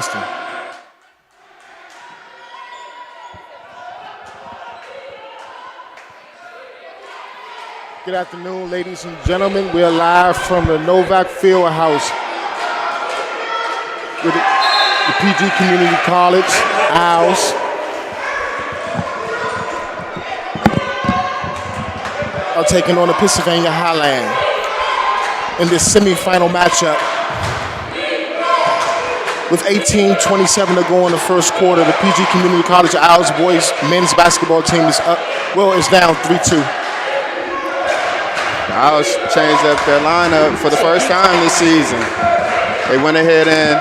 testing. Good afternoon, ladies and gentlemen. We are live from the Novak Fieldhouse with the PG Community College Owls. Are taking on the Pennsylvania Highlands in this semifinal matchup. With 18:27 to go in the first quarter, the PG Community College Owls boys men's basketball team is up. Well, it's down 3-2. The Owls changed up their lineup for the first time this season. They went ahead and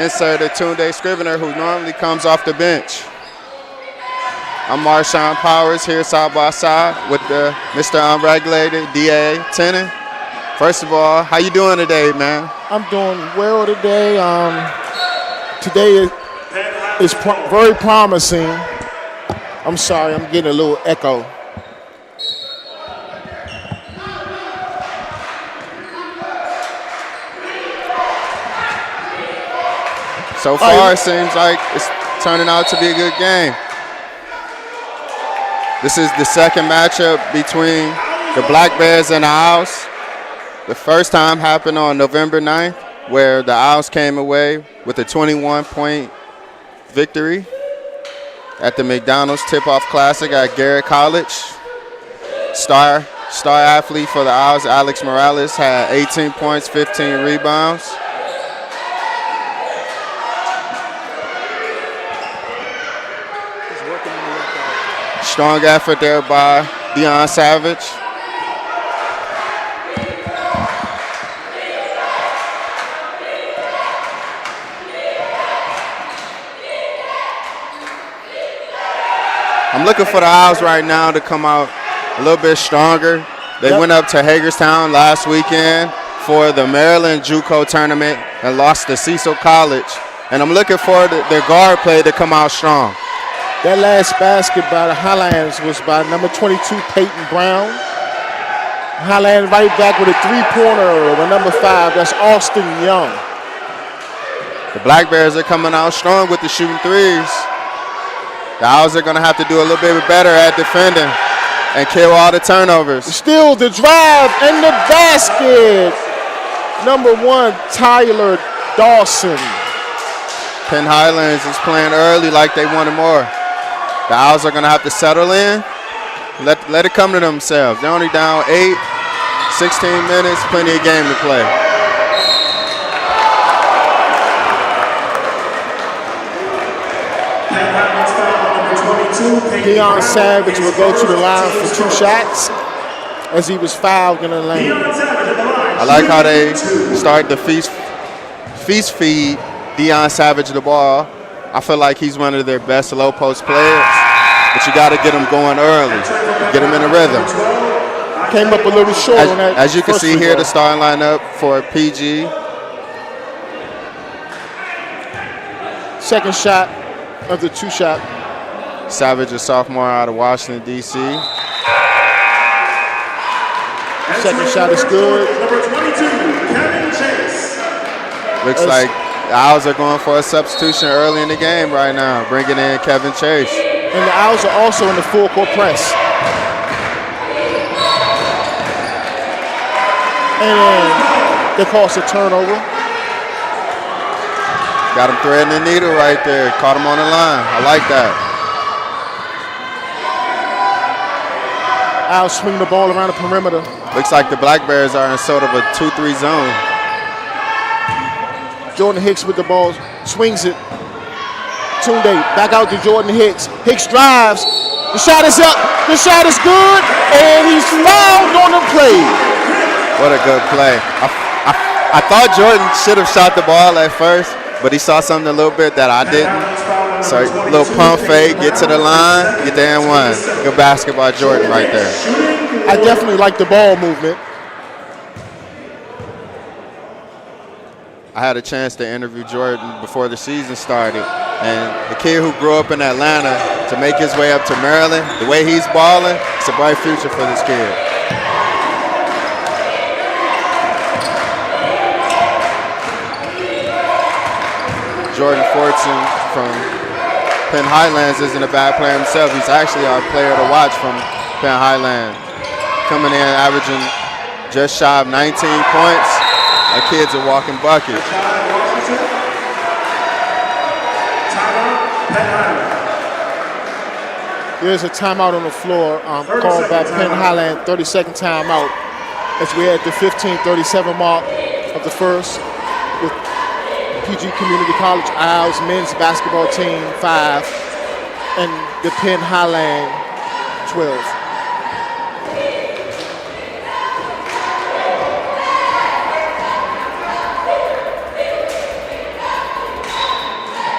inserted Tunde Scrivener, who normally comes off the bench. I'm Marshawn Powers here side by side with the Mr. Unregulated DA Tennant. First of all, how you doing today, man? I'm doing well today. Today is very promising. I'm sorry, I'm getting a little echo. So far, it seems like it's turning out to be a good game. This is the second matchup between the Black Bears and the Owls. The first time happened on November 9th, where the Owls came away with a 21-point victory at the McDonald's Tip-Off Classic at Garrett College. Star athlete for the Owls, Alex Morales, had 18 points, 15 rebounds. Strong effort there by Deion Savage. I'm looking for the Owls right now to come out a little bit stronger. They went up to Hagerstown last weekend for the Maryland JUCO tournament and lost to Cecil College. And I'm looking for their guard play to come out strong. That last basket by the Highlands was by number 22, Peyton Brown. Highlands right back with a three-pointer with number 5. That's Austin Young. The Black Bears are coming out strong with the shooting threes. The Owls are going to have to do a little bit better at defending and kill all the turnovers. Still the drive and the basket. Number 1, Tyler Dawson. Penn Highlands is playing early like they wanted more. The Owls are going to have to settle in, let it come to themselves. They're only down 8, 16 minutes, plenty of game to play. Deion Savage will go to the line for 2 shots as he was fouled in the lane. I like how they start to feast feed Deion Savage the ball. I feel like he's one of their best low post players, but you got to get him going early, get him in a rhythm. Came up a little short on that. As you can see here, the starting lineup for PG. Second shot of the 2-shot. Savage, a sophomore out of Washington, D.C. Second shot is good. Looks like the Owls are going for a substitution early in the game right now, bringing in Kevin Chase. And the Owls are also in the full court press. And they caused a turnover. Got him threading the needle right there. Caught him on the line. I like that. Owls swing the ball around the perimeter. Looks like the Black Bears are in sort of a 2-3 zone. Jordan Hicks with the ball, swings it. Tunde back out to Jordan Hicks. Hicks drives. The shot is up. The shot is good, and he's fouled on the play. What a good play. I thought Jordan should have shot the ball at first, but he saw something a little bit that I didn't. So a little pump fake, get to the line, get there and one. Good basketball, Jordan, right there. I definitely like the ball movement. I had a chance to interview Jordan before the season started, and the kid who grew up in Atlanta to make his way up to Maryland, the way he's balling, it's a bright future for this kid. Jordan Fortson from Penn Highlands isn't a bad player himself. He's actually our player to watch from Penn Highlands. Coming in, averaging just shy of 19 points. That kid's a walking bucket. There's a timeout on the floor called by Penn Highland, 30-second timeout, as we're at the 15:37 mark of the first with PG Community College Isles men's basketball team 5 and the Penn Highland 12.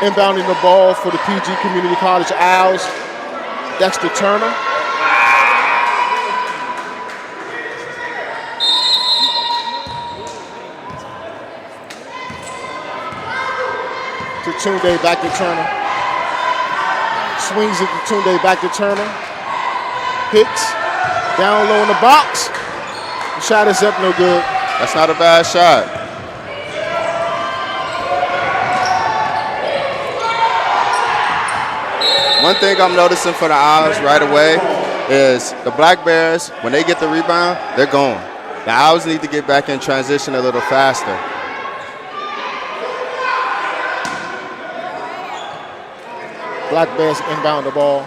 Inbounding the ball for the PG Community College Owls, Dexter Turner. To Tunde, back to Turner. Swings it to Tunde, back to Turner. Hits, down low in the box. The shot is up, no good. That's not a bad shot. One thing I'm noticing for the Owls right away is the Black Bears, when they get the rebound, they're going. The Owls need to get back in transition a little faster. Black Bears inbound the ball.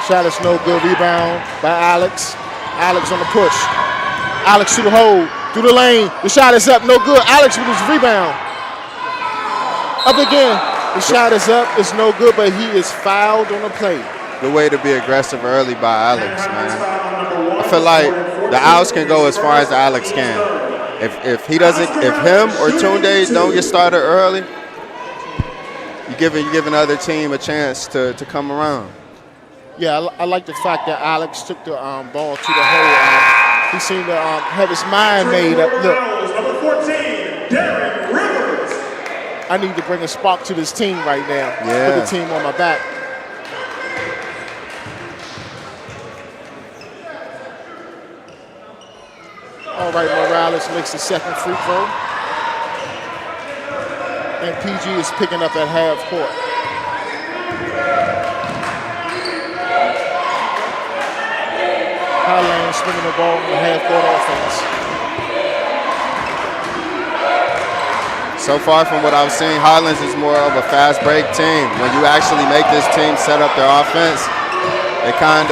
Shot is no good. Rebound by Alex. Alex on the push. Alex through the hole, through the lane. The shot is up, no good. Alex with his rebound. Up again. The shot is up, it's no good, but he is fouled on the play. Good way to be aggressive early by Alex, man. I feel like the Owls can go as far as Alex can. If him or Tunde don't get started early, you're giving the other team a chance to come around. Yeah, I like the fact that Alex took the ball to the hole. He seemed to have his mind made up. Look, number 14, Darren Rivers. I need to bring a spark to this team right now. Yeah. Put the team on my back. All right, Morales makes the second free throw. And PG is picking up at half court. Highlands swinging the ball in the half-court offense. So far from what I've seen, Highlands is more of a fast break team. When you actually make this team set up their offense, they kind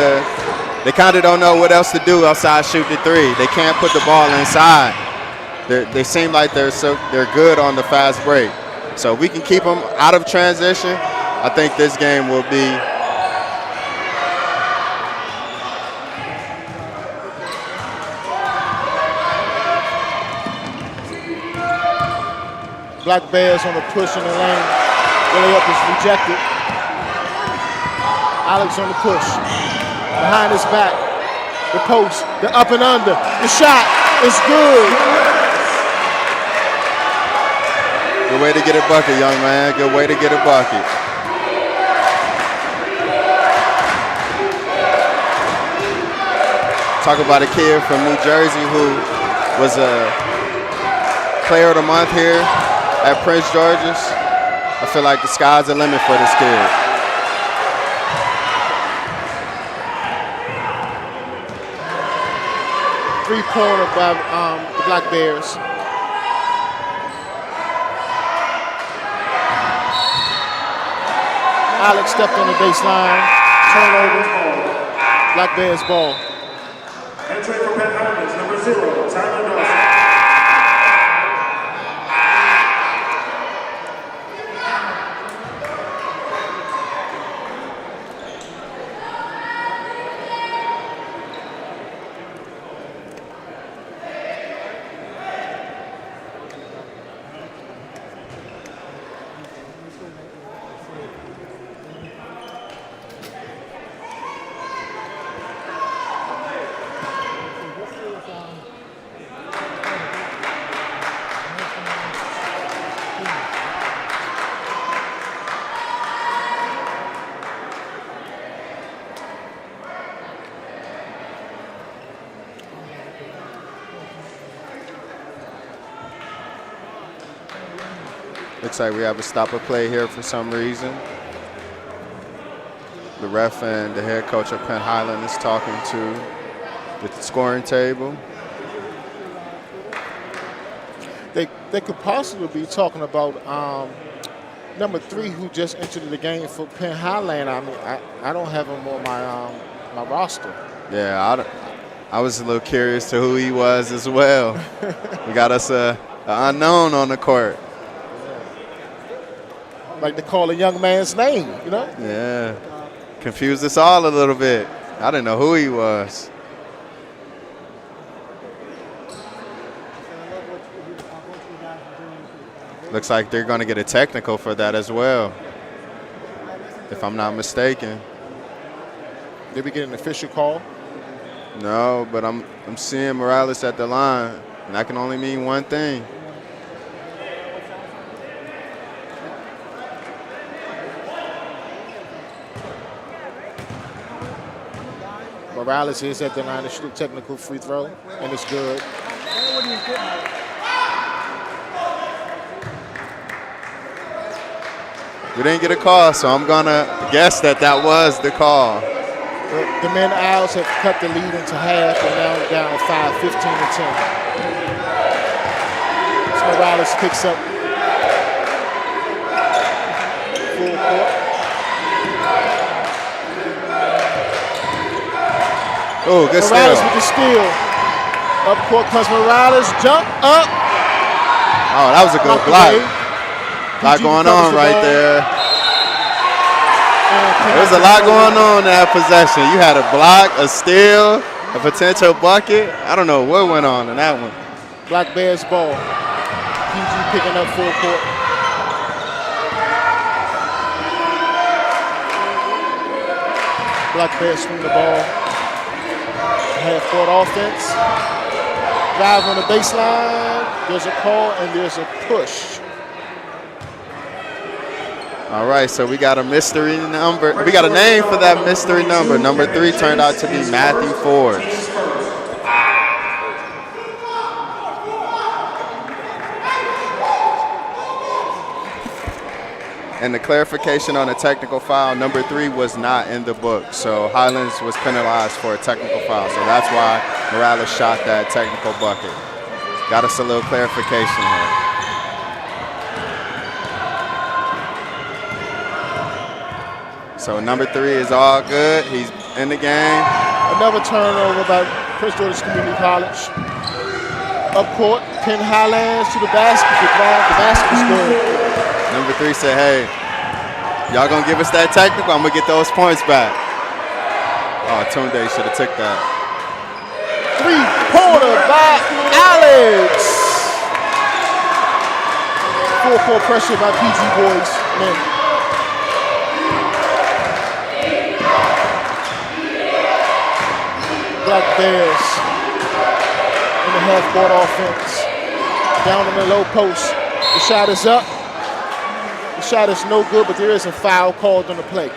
of don't know what else to do outside shoot the three. They can't put the ball inside. They seem like they're good on the fast break. So if we can keep them out of transition, I think this game will be Black Bears on the push in the lane. The layup is rejected. Alex on the push. Behind his back. The post. The up and under. The shot is good. good way to get a bucket, young man. Good way to get a bucket. Talk about a kid from New Jersey who was a player of the month here at Prince George's. I feel like the sky's the limit for this kid. Three-pointer by the Black Bears. Alex stepped on the baseline. Turnover. Black Bears ball. Entering from Highlands, number 0, Tyler Dawson. Looks like we have a stop of play here for some reason. The ref and the head coach of Penn Highlands is talking to the scoring table. They could possibly be talking about number 3 who just entered the game for Penn Highland. I mean, I don't have him on my roster. Yeah, I was a little curious to who he was as well. We got us an unknown on the court. Like to call a young man's name, you know? Yeah, confused us all a little bit. I didn't know who he was. Looks like they're going to get a technical for that as well, if I'm not mistaken. Did we get an official call? No, but I'm seeing Morales at the line, and that can only mean one thing. Morales is at the line to shoot a technical free throw, and it's good. We didn't get a call, so I'm going to guess that was the call. The men Owls have cut the lead into half and now down 5, 15 and 10. So Morales picks up full court. Oh, good steal. Morales with the steal. Up court comes Morales, jump up. Oh, that was a good block. A lot going on right there. There's a lot going on in that possession. You had a block, a steal, a potential bucket. I don't know what went on in that one. Black Bears ball. PG picking up full court. Black Bears swing the ball. Half court offense. Drive on the baseline. There's a call and there's a push. All right, so we got a mystery number. We got a name for that mystery number. Number 3 turned out to be Matthew Forbes. And the clarification on a technical foul, number 3 was not in the book. So Highlands was penalized for a technical foul. So that's why Morales shot that technical bucket. Got us a little clarification here. So number 3 is all good. He's in the game. Another turnover by Prince George's Community College. Up court, Penn Highlands to the basket. The basket's good. Number 3 said, hey, y'all gonna give us that technical? I'm gonna get those points back. Oh, Tunde should have took that. 3-pointer by Alex. Full court pressure by PG boys. Man. Black Bears in the half-court offense. Down in the low post. The shot is up. The shot is no good, but there is a foul called on the play.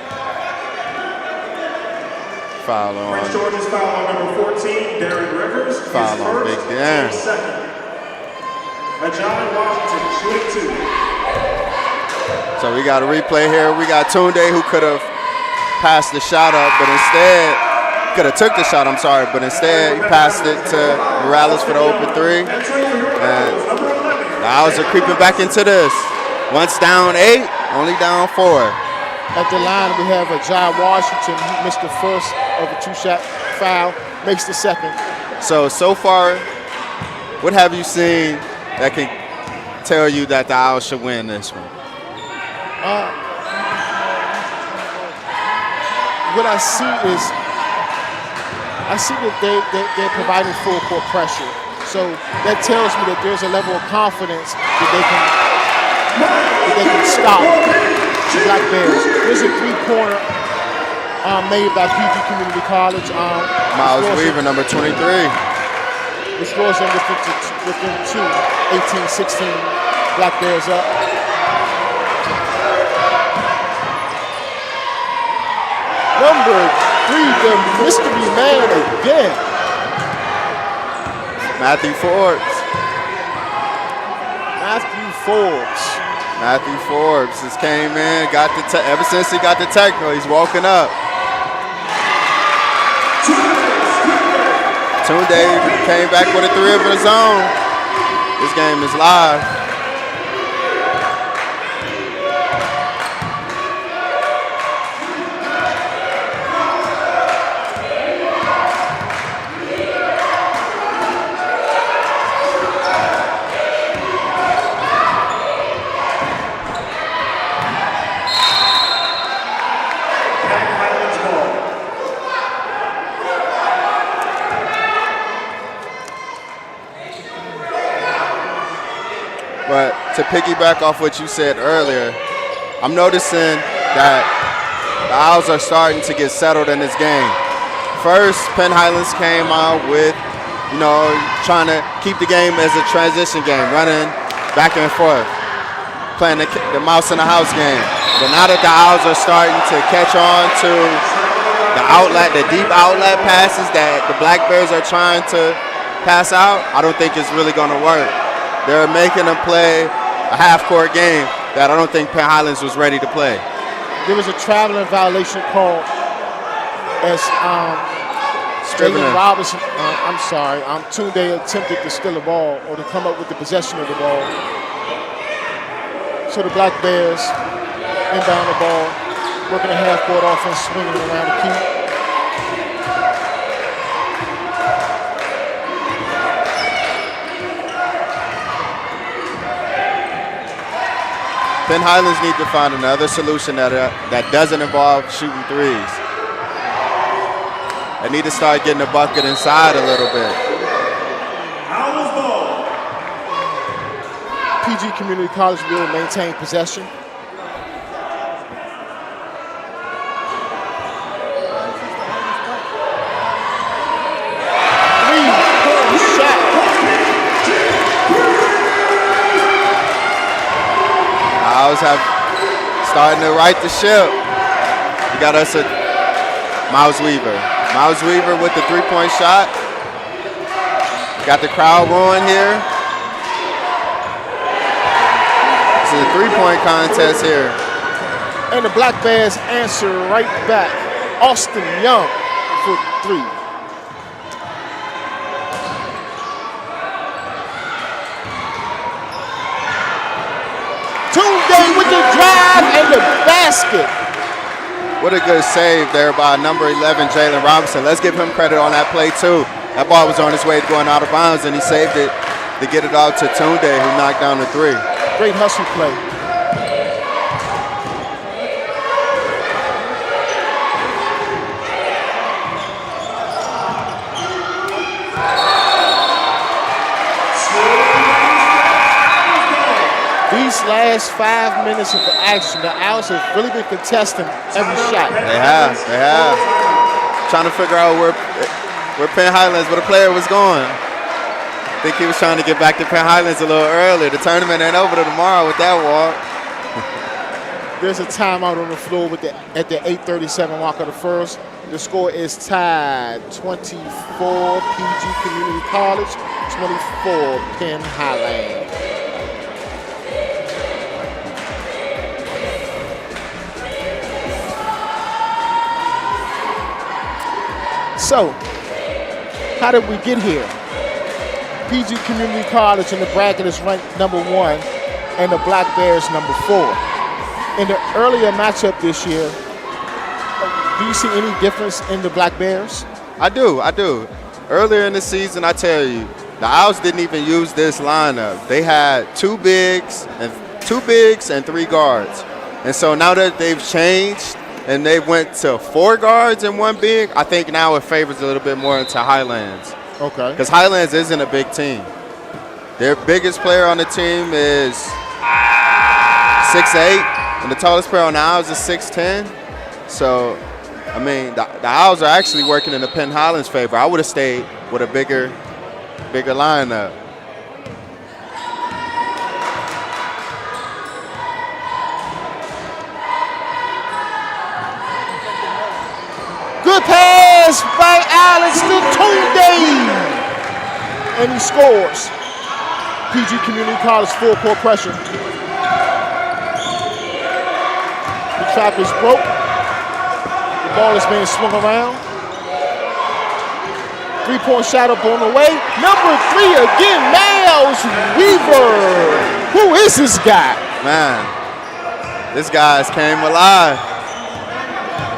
Foul on. Prince George's foul on number 14, Darren Rivers. Foul on Big Dan. John Washington, shooting 2. So we got a replay here. We got Tunde who could have passed the shot up, but instead could have took the shot, I'm sorry, but instead he passed it to Morales for the open 3. And the Owls are creeping back into this. Once down 8, only down 4. At the line, we have a John Washington who missed the first of a 2-shot foul, makes the second. So far, what have you seen that can tell you that the Owls should win this one? What I see is, I see that they're providing full court pressure. So that tells me that there's a level of confidence that they can stop the Black Bears. There's a 3-pointer made by PG Community College. Miles Weaver, number 23. The scores them within 2, 18-16. Black Bears up. Number 3, the mystery man again. Matthew Forbes. Matthew Forbes. Matthew Forbes just came in, ever since he got the technical, he's woken up. Tunde came back with a 3 of his own. This game is live. But to piggyback off what you said earlier, I'm noticing that the Owls are starting to get settled in this game. First, Penn Highlands came out with, trying to keep the game as a transition game, running back and forth, playing the mouse in the house game. But now that the Owls are starting to catch on to the deep outlet passes that the Black Bears are trying to pass out, I don't think it's really going to work. They're making them play a half-court game that I don't think Penn Highlands was ready to play. There was a traveling violation called as Jalen Robinson. Tunde attempted to steal the ball or to come up with the possession of the ball. So the Black Bears inbound the ball, working a half-court offense, swinging it around the key. Penn Highlands need to find another solution that doesn't involve shooting threes. They need to start getting the bucket inside a little bit. PG Community College will maintain possession. Three-point shot. Owls have starting to right the ship. We got us a Miles Weaver. Miles Weaver with the 3-point shot. Got the crowd going here. This is a 3-point contest here. And the Black Bears answer right back. Austin Young for 3. Tunde with the drive and the basket. What a good save there by number 11, Jalen Robinson. Let's give him credit on that play too. That ball was on its way to going out of bounds and he saved it to get it out to Tunde, who knocked down the 3. Great hustle play. These last 5 minutes of the action, the Owls have really been contesting every shot. They have. Trying to figure out where Penn Highlands, where the player was going. I think he was trying to get back to Penn Highlands a little earlier. The tournament ain't over till tomorrow with that walk. There's a timeout on the floor at the 8:37 mark of the first. The score is tied 24 PG Community College, 24 Penn Highlands. So, how did we get here? PG Community College in the bracket is ranked number 1 and the Black Bears number 4. In the earlier matchup this year, do you see any difference in the Black Bears? I do. Earlier in the season, I tell you, the Owls didn't even use this lineup. They had 2 bigs and 3 guards. And so now that they've changed and they went to 4 guards and 1 big, I think now it favors a little bit more into Highlands. Okay. Because Highlands isn't a big team. Their biggest player on the team is 6'8", and the tallest player on the Owls is 6'10". So, I mean, the Owls are actually working in the Penn Highlands' favor. I would have stayed with a bigger lineup. Good pass by Alex to Tunde. And he scores. PG Community College full court pressure. Trap is broke. The ball is being swung around. 3-point shot up on the way. Number 3 again, Miles Weaver. Who is this guy? Man, this guy's came alive.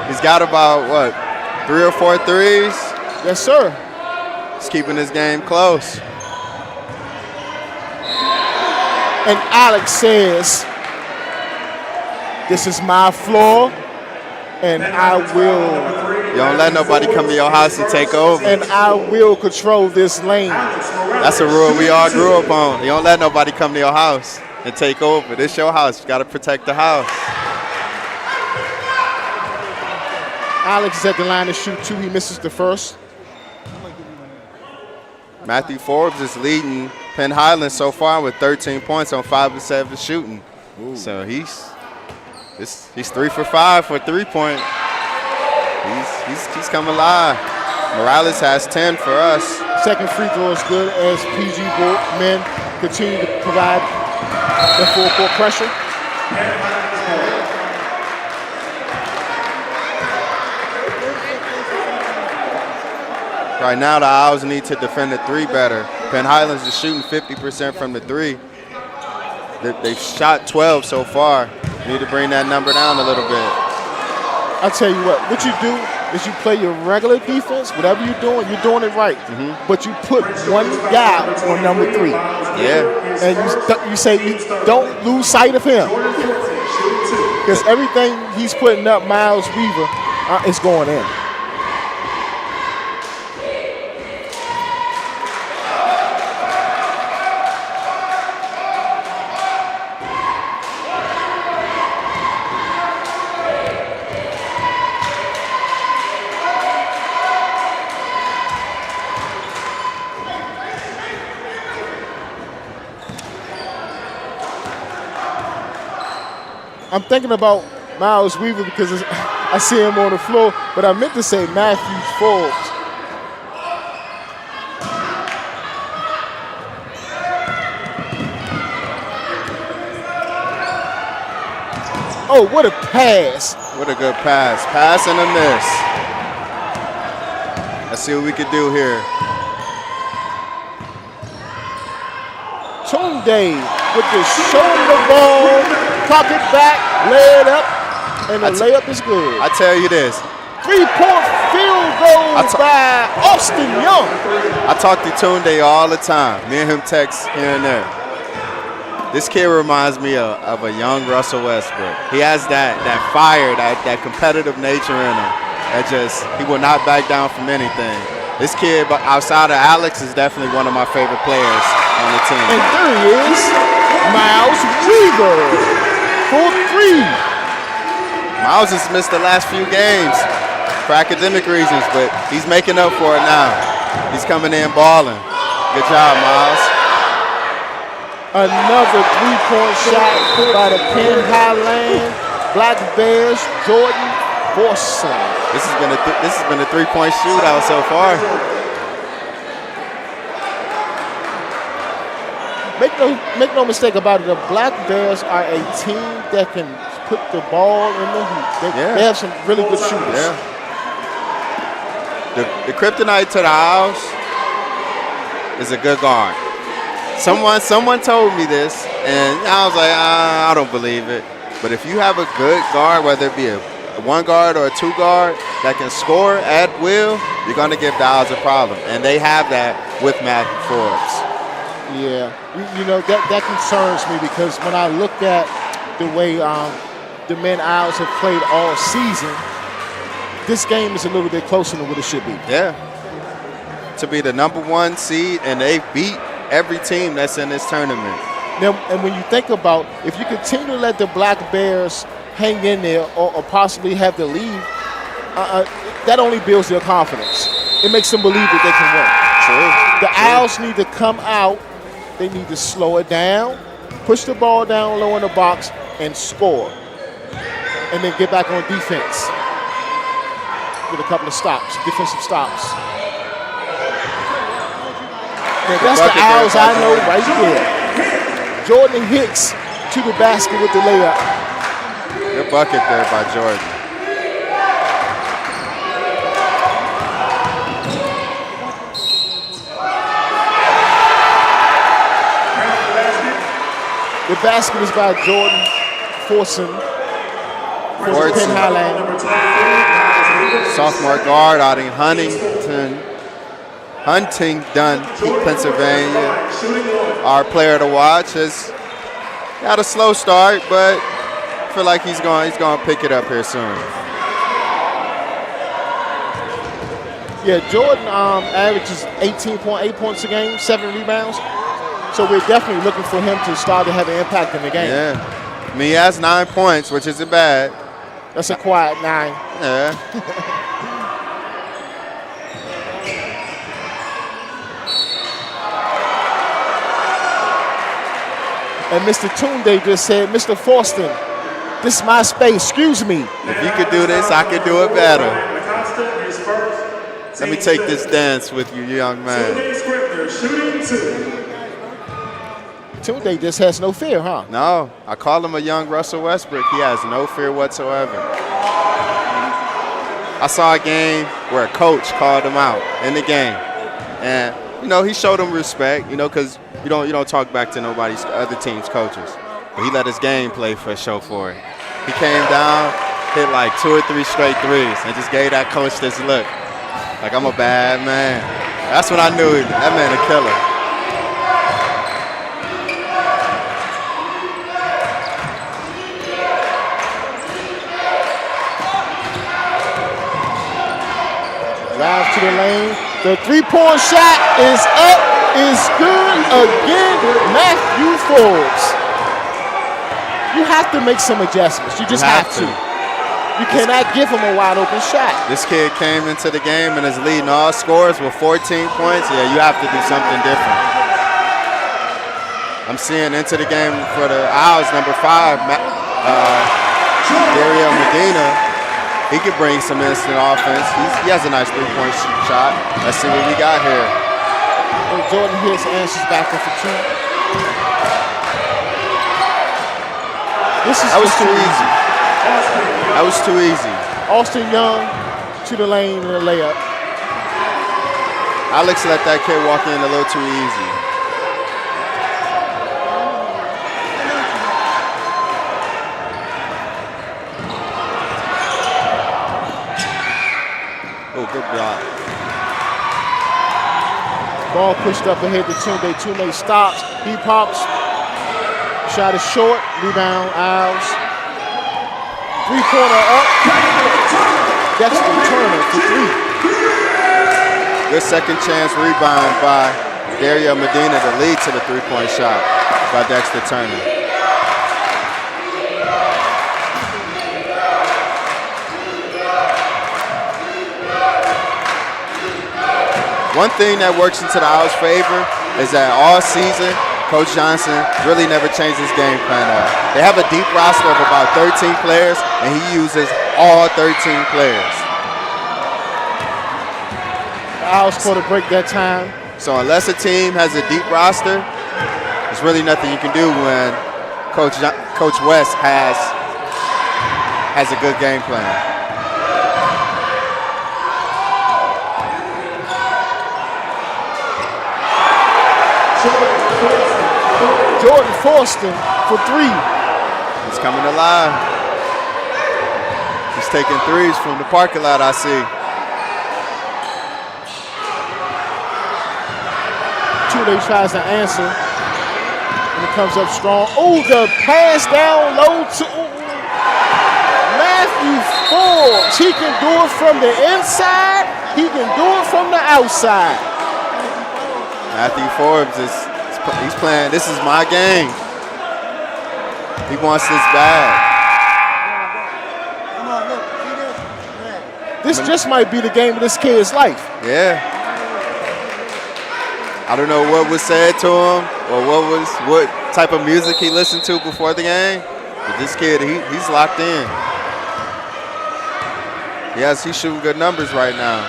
He's got about, what, 3 or 4 threes? Yes, sir. He's keeping his game close. And Alex says, this is my floor, and I will. You don't let nobody come to your house and take over. And I will control this lane. That's a rule we all grew up on. You don't let nobody come to your house and take over. This your house. You got to protect the house. Alex is at the line to shoot 2. He misses the first. Matthew Forbes is leading Penn Highlands so far with 13 points on 5 of 7 shooting. Ooh. So he's 3 for 5 for 3-point. He's come alive. Morales has 10 for us. Second free throw is good as PG men continue to provide the full court pressure. Right now, the Owls need to defend the 3 better. Penn Highlands is shooting 50% from the 3. They've shot 12 so far. Need to bring that number down a little bit. I'll tell you what you do is you play your regular defense. Whatever you're doing it right. Mm-hmm. But you put one guy on number 3. Yeah. And you say you don't lose sight of him. Because everything he's putting up, Miles Weaver, is going in. I'm thinking about Miles Weaver because I see him on the floor, but I meant to say Matthew Forbes. Oh, what a pass. What a good pass. Pass and a miss. Let's see what we can do here. Tunde with the shoulder ball. Pocket back, lay it up, and the layup is good. I tell you this. 3-point field goal by Austin Young. I talk to Tunde all the time. Me and him text here and there. This kid reminds me of a young Russell Westbrook. He has that fire, that competitive nature in him. He will not back down from anything. This kid, outside of Alex, is definitely one of my favorite players on the team. And there he is, Miles Weaver. For 3. Miles has missed the last few games for academic reasons, but he's making up for it now. He's coming in balling. Good job, Miles. Another 3-point shot by the Penn Highlands Black Bears, Jordan Borson. This has been a 3-point shootout so far. Make no mistake about it. The Black Bears are a team that can put the ball in the hoop. They have some really good shooters. Yeah. The kryptonite to the Owls is a good guard. Someone told me this, and I was like, I don't believe it. But if you have a good guard, whether it be a 1 guard or a 2 guard that can score at will, you're going to give the Owls a problem. And they have that with Matthew Forbes. Yeah, that concerns me because when I look at the way the men Owls have played all season, this game is a little bit closer than what it should be. Yeah. To be the number 1 seed, and they beat every team that's in this tournament. Now, and when you think about, if you continue to let the Black Bears hang in there or possibly have the lead, that only builds their confidence. It makes them believe that they can win. True. The Owls need to come out. They need to slow it down, push the ball down low in the box, and score. And then get back on defense with a couple of stops, defensive stops. Now, that's the Owls I know right there. Jordan Hicks to the basket with the layup. Good bucket there by Jordan. The basket is by Jordan Forson. Penn Highland. Sophomore guard out in Huntington, Pennsylvania. Our player to watch has had a slow start, but I feel like he's going to pick it up here soon. Yeah, Jordan averages 18.8 points a game, 7 rebounds. So we're definitely looking for him to start to have an impact in the game. Yeah. I mean, he has 9 points, which isn't bad. That's a quiet 9. Yeah. And Mr. Tunde just said, Mr. Forston, this is my space, excuse me. If you could do this, I could do it better. Let me take this dance with you, young man. Tunde just has no fear, huh? No, I call him a young Russell Westbrook. He has no fear whatsoever. I saw a game where a coach called him out in the game. And, you know, he showed him respect, you know, because you don't talk back to nobody's other team's coaches. But he let his game play for a show for it. He came down, hit like 2 or 3 straight threes, and just gave that coach this look. Like, I'm a bad man. That's when I knew that man a killer. Drive to the lane. The three-point shot is up, is good again. Matthew Forbes. You have to make some adjustments. You just have to. You cannot give him a wide open shot. This kid came into the game and is leading all scores with 14 points. Yeah, you have to do something different. I'm seeing into the game for the Owls, number 5, Dario Medina. He could bring some instant offense. He has a nice three-point shot. Let's see what we got here. And Jordan hits, answers back for 2. That was too easy. That was too easy. Austin Young to the lane and a layup. Alex let that kid walk in a little too easy. Oh, good block. Ball pushed up ahead to Tunde. Tunde stops. He pops. Shot is short. Rebound. Owls. Three-pointer up. Dexter Turner for 3. Good second chance rebound by Dario Medina to lead to the three-point shot by Dexter Turner. One thing that works into the Owls' favor is that all season, Coach Johnson really never changed his game plan up. They have a deep roster of about 13 players, and he uses all 13 players. The Owls scored a break that time. So unless a team has a deep roster, there's really nothing you can do when Coach West has a good game plan. Jordan Forston for 3. He's coming alive. He's taking threes from the parking lot, I see. Tunde tries to answer. And it comes up strong. Oh, the pass down low to Matthew Forbes. He can do it from the inside. He can do it from the outside. Matthew Forbes he's playing. This is my game. He wants this bad. This just might be the game of this kid's life. Yeah. I don't know what was said to him or what type of music he listened to before the game, but this kid, he's locked in. Yes, he's shooting good numbers right now.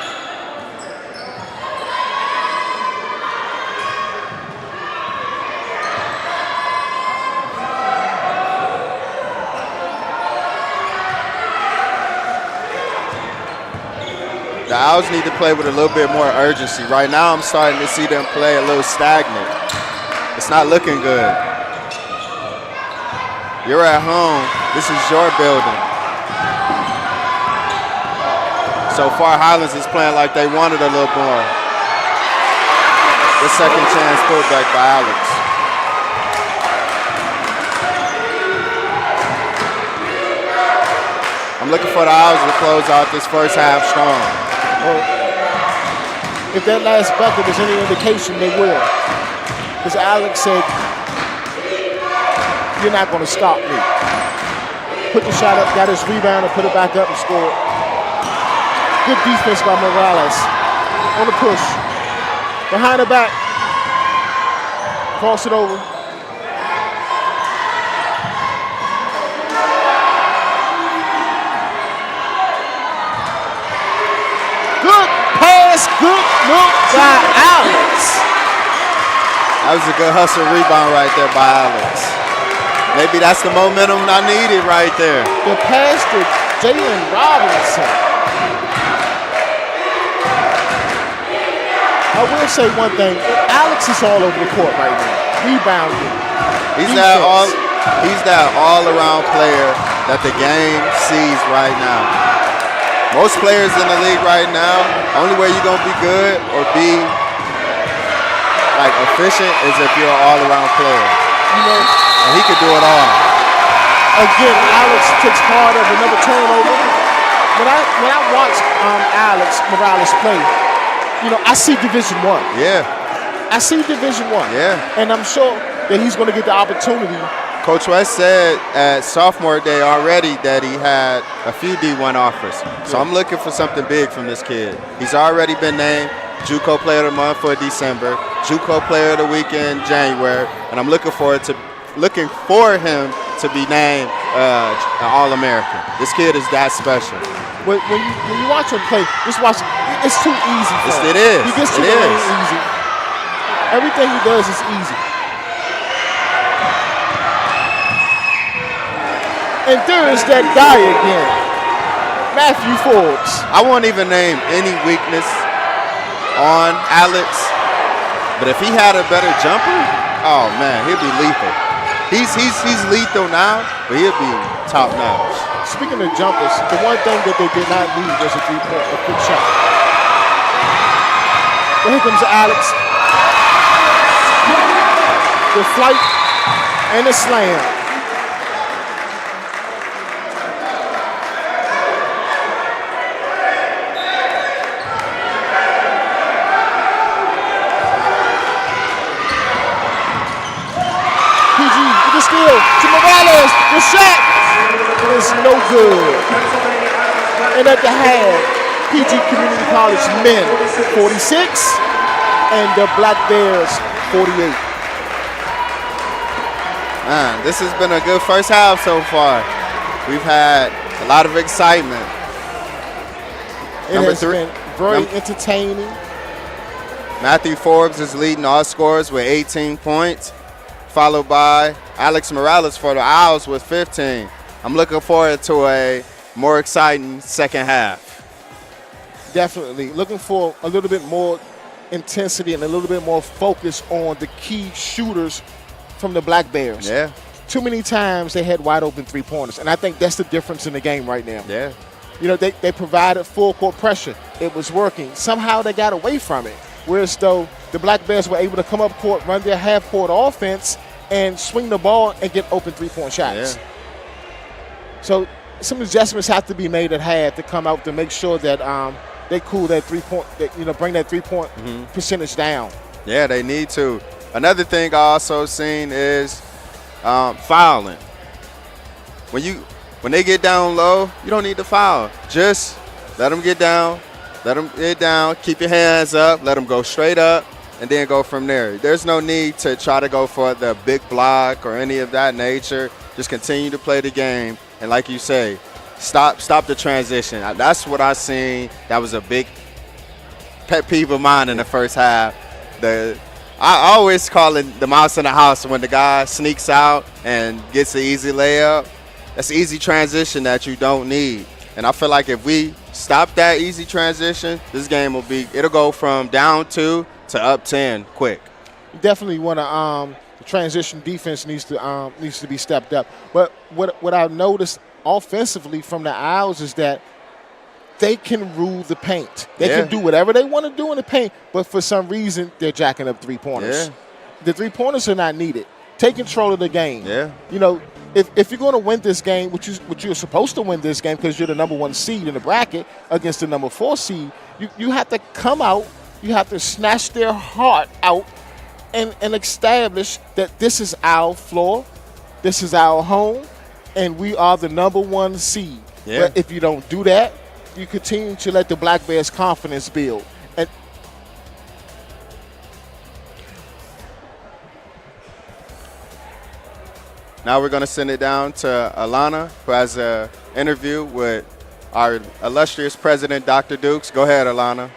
Owls need to play with a little bit more urgency. Right now, I'm starting to see them play a little stagnant. It's not looking good. You're at home. This is your building. So far, Highlands is playing like they wanted a little more. The second chance putback by Alex. I'm looking for the Owls to close out this first half strong. Well, if that last bucket is any indication, they will. Because Alex said, you're not going to stop me. Put the shot up, got his rebound, and put it back up and scored. Good defense by Morales. On the push. Behind the back. Cross it over. Good pass, good look by Alex. That was a good hustle rebound right there by Alex. Maybe that's the momentum I needed right there. The pass to Jalen Robinson. I will say one thing. Alex is all over the court right now. Rebounding. He's that all-around player that the game sees right now. Most players in the league right now, only way you're going to be good or be like efficient is if you're an all-around player. You know, and he could do it all. Again, Alex takes part of another turnover. When I watch Alex Morales play, you know, I see Division I. Yeah. I see Division I. Yeah. And I'm sure that he's going to get the opportunity. Coach West said at sophomore day already that he had a few D1 offers. So I'm looking for something big from this kid. He's already been named JUCO Player of the Month for December, JUCO Player of the Week in January, and I'm looking for him to be named an All-American. This kid is that special. When you watch him play, just watch. It's too easy for him. It is. He gets to the lane easy. Everything he does is easy. And there is that guy again, Matthew Forbes. I won't even name any weakness on Alex, but if he had a better jumper, oh man, he'd be lethal. He's lethal now, but he'll be top notch. Speaking of jumpers, the one thing that they did not need was a quick shot. But here comes Alex. The flight and the slam. PG with the steal to Morales. The shot is no good. And at the half, PG Community College men 46 and the Black Bears 48. Man, this has been a good first half so far. We've had a lot of excitement. It has been very entertaining. Matthew Forbes is leading all scorers with 18 points, followed by Alex Morales for the Owls with 15. I'm looking forward to a more exciting second half. Definitely. Looking for a little bit more intensity and a little bit more focus on the key shooters from the Black Bears. Yeah. Too many times they had wide open three-pointers, and I think that's the difference in the game right now. Yeah. You know, they provided full court pressure. It was working. Somehow they got away from it, whereas though the Black Bears were able to come up court, run their half-court offense, and swing the ball and get open three-point shots. Yeah. So some adjustments have to be made at half to come out to make sure that they cool that three-point, bring that three-point percentage down. Yeah, they need to. Another thing I also seen is fouling. When they get down low, you don't need to foul. Just let them get down, keep your hands up, let them go straight up, and then go from there. There's no need to try to go for the big block or any of that nature. Just continue to play the game, and like you say, stop the transition. That's what I seen. That was a big pet peeve of mine in the first half. I always call it the mouse in the house when the guy sneaks out and gets the easy layup. That's easy transition that you don't need. And I feel like if we stop that easy transition, this game it'll go from down 2 to up 10 quick. You definitely want to the transition defense needs to be stepped up. But what I've noticed offensively from the Owls is that they can rule the paint. They can do whatever they want to do in the paint, but for some reason they're jacking up three-pointers. Yeah. The three-pointers are not needed. Take control of the game. Yeah. You know, if you're going to win this game, which you're supposed to win this game because you're the number 1 seed in the bracket against the number 4 seed, you have to come out, you have to snatch their heart out and establish that this is our floor, this is our home, and we are the number 1 seed. Yeah. But if you don't do that, you continue to let the Black Bears' confidence build. And now we're going to send it down to Alana, who has an interview with our illustrious president, Dr. Dukes. Go ahead, Alana.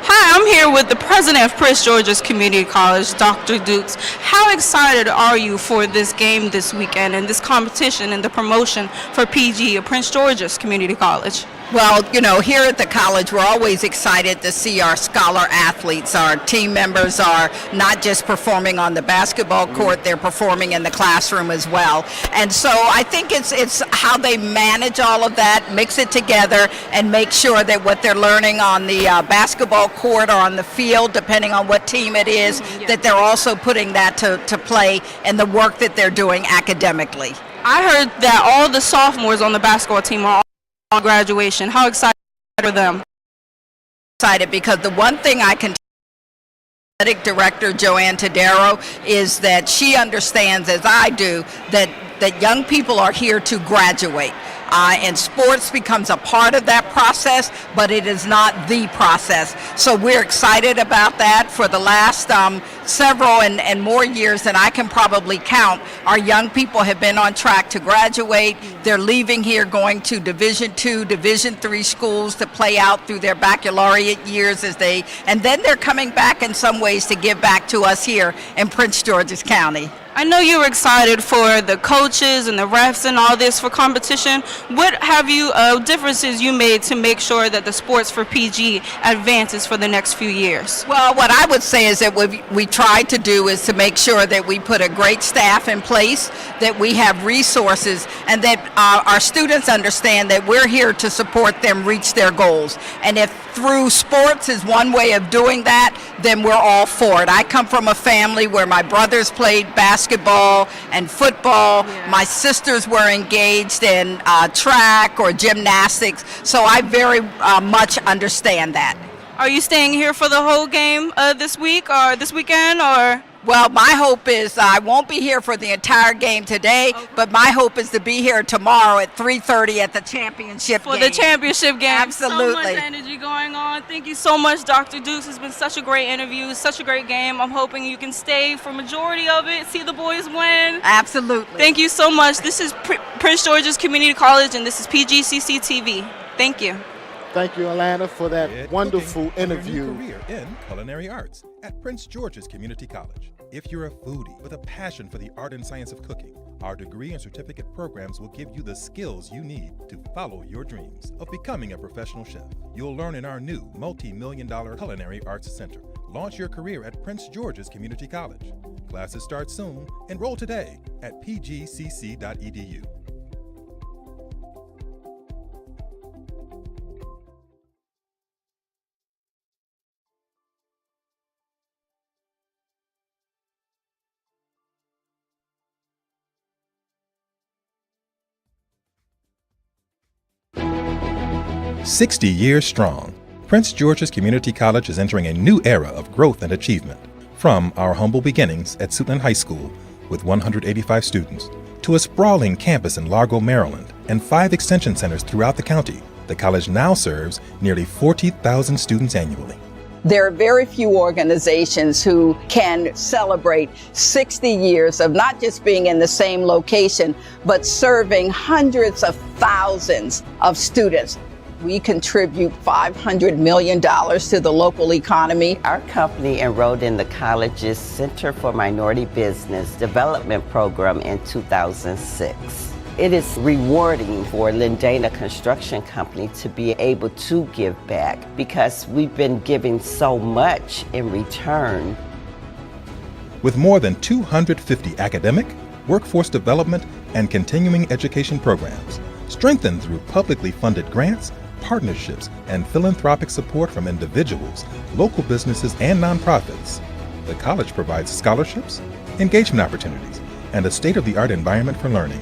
Hi, I'm here with the president of Prince George's Community College, Dr. Dukes. How excited are you for this game this weekend and this competition and the promotion for PG of Prince George's Community College? Well, you know, here at the college, we're always excited to see our scholar athletes. Our team members are not just performing on the basketball court, they're performing in the classroom as well. And so I think it's how they manage all of that, mix it together, and make sure that what they're learning on the basketball court or on the field, depending on what team it is, that they're also putting that to play in the work that they're doing academically. I heard that all the sophomores on the basketball team are on graduation. How excited are them? Excited because the one thing I can tell athletic director Joanne Tadero is that she understands, as I do, that young people are here to graduate. And sports becomes a part of that process, but it is not the process. So we're excited about that. For the last several and more years than I can probably count, our young people have been on track to graduate. They're leaving here, going to Division II, Division III schools to play out through their baccalaureate years and then they're coming back in some ways to give back to us here in Prince George's County. I know you were excited for the coaches and the refs and all this for competition. What have you differences you made to make sure that the sports for PG advances for the next few years? Well, what I would say is that what we tried to do is to make sure that we put a great staff in place, that we have resources, and that our students understand that we're here to support them reach their goals. And if through sports is one way of doing that, then we're all for it. I come from a family where my brothers played basketball and football. Yeah. My sisters were engaged in track or gymnastics, so I very much understand that. Are you staying here for the whole game this week or this weekend, or? Well, my hope is I won't be here for the entire game today, but my hope is to be here tomorrow at 3:30 at the championship game. For the championship game. Absolutely. So much energy going on. Thank you so much, Dr. Dukes. It's been such a great interview, such a great game. I'm hoping you can stay for majority of it, see the boys win. Absolutely. Thank you so much. This is Prince George's Community College, and this is PGCC TV. Thank you. Thank you, Alana, for that wonderful interview. Career in culinary arts at Prince George's Community College. If you're a foodie with a passion for the art and science of cooking, our degree and certificate programs will give you the skills you need to follow your dreams of becoming a professional chef. You'll learn in our new multi-million-dollar culinary arts center. Launch your career at Prince George's Community College. Classes start soon. Enroll today at pgcc.edu. "60 years strong, Prince George's Community College is entering a new era of growth and achievement. From our humble beginnings at Suitland High School with 185 students to a sprawling campus in Largo, Maryland, and 5 extension centers throughout the county, the college now serves nearly 40,000 students annually. There are very few organizations who can celebrate 60 years of not just being in the same location, but serving hundreds of thousands of students. We contribute $500 million to the local economy. Our company enrolled in the college's Center for Minority Business Development Program in 2006. It is rewarding for Lindana Construction Company to be able to give back because we've been giving so much in return. With more than 250 academic, workforce development, and continuing education programs, strengthened through publicly funded grants, partnerships, and philanthropic support from individuals, local businesses, and nonprofits, the college provides scholarships, engagement opportunities, and a state-of-the-art environment for learning.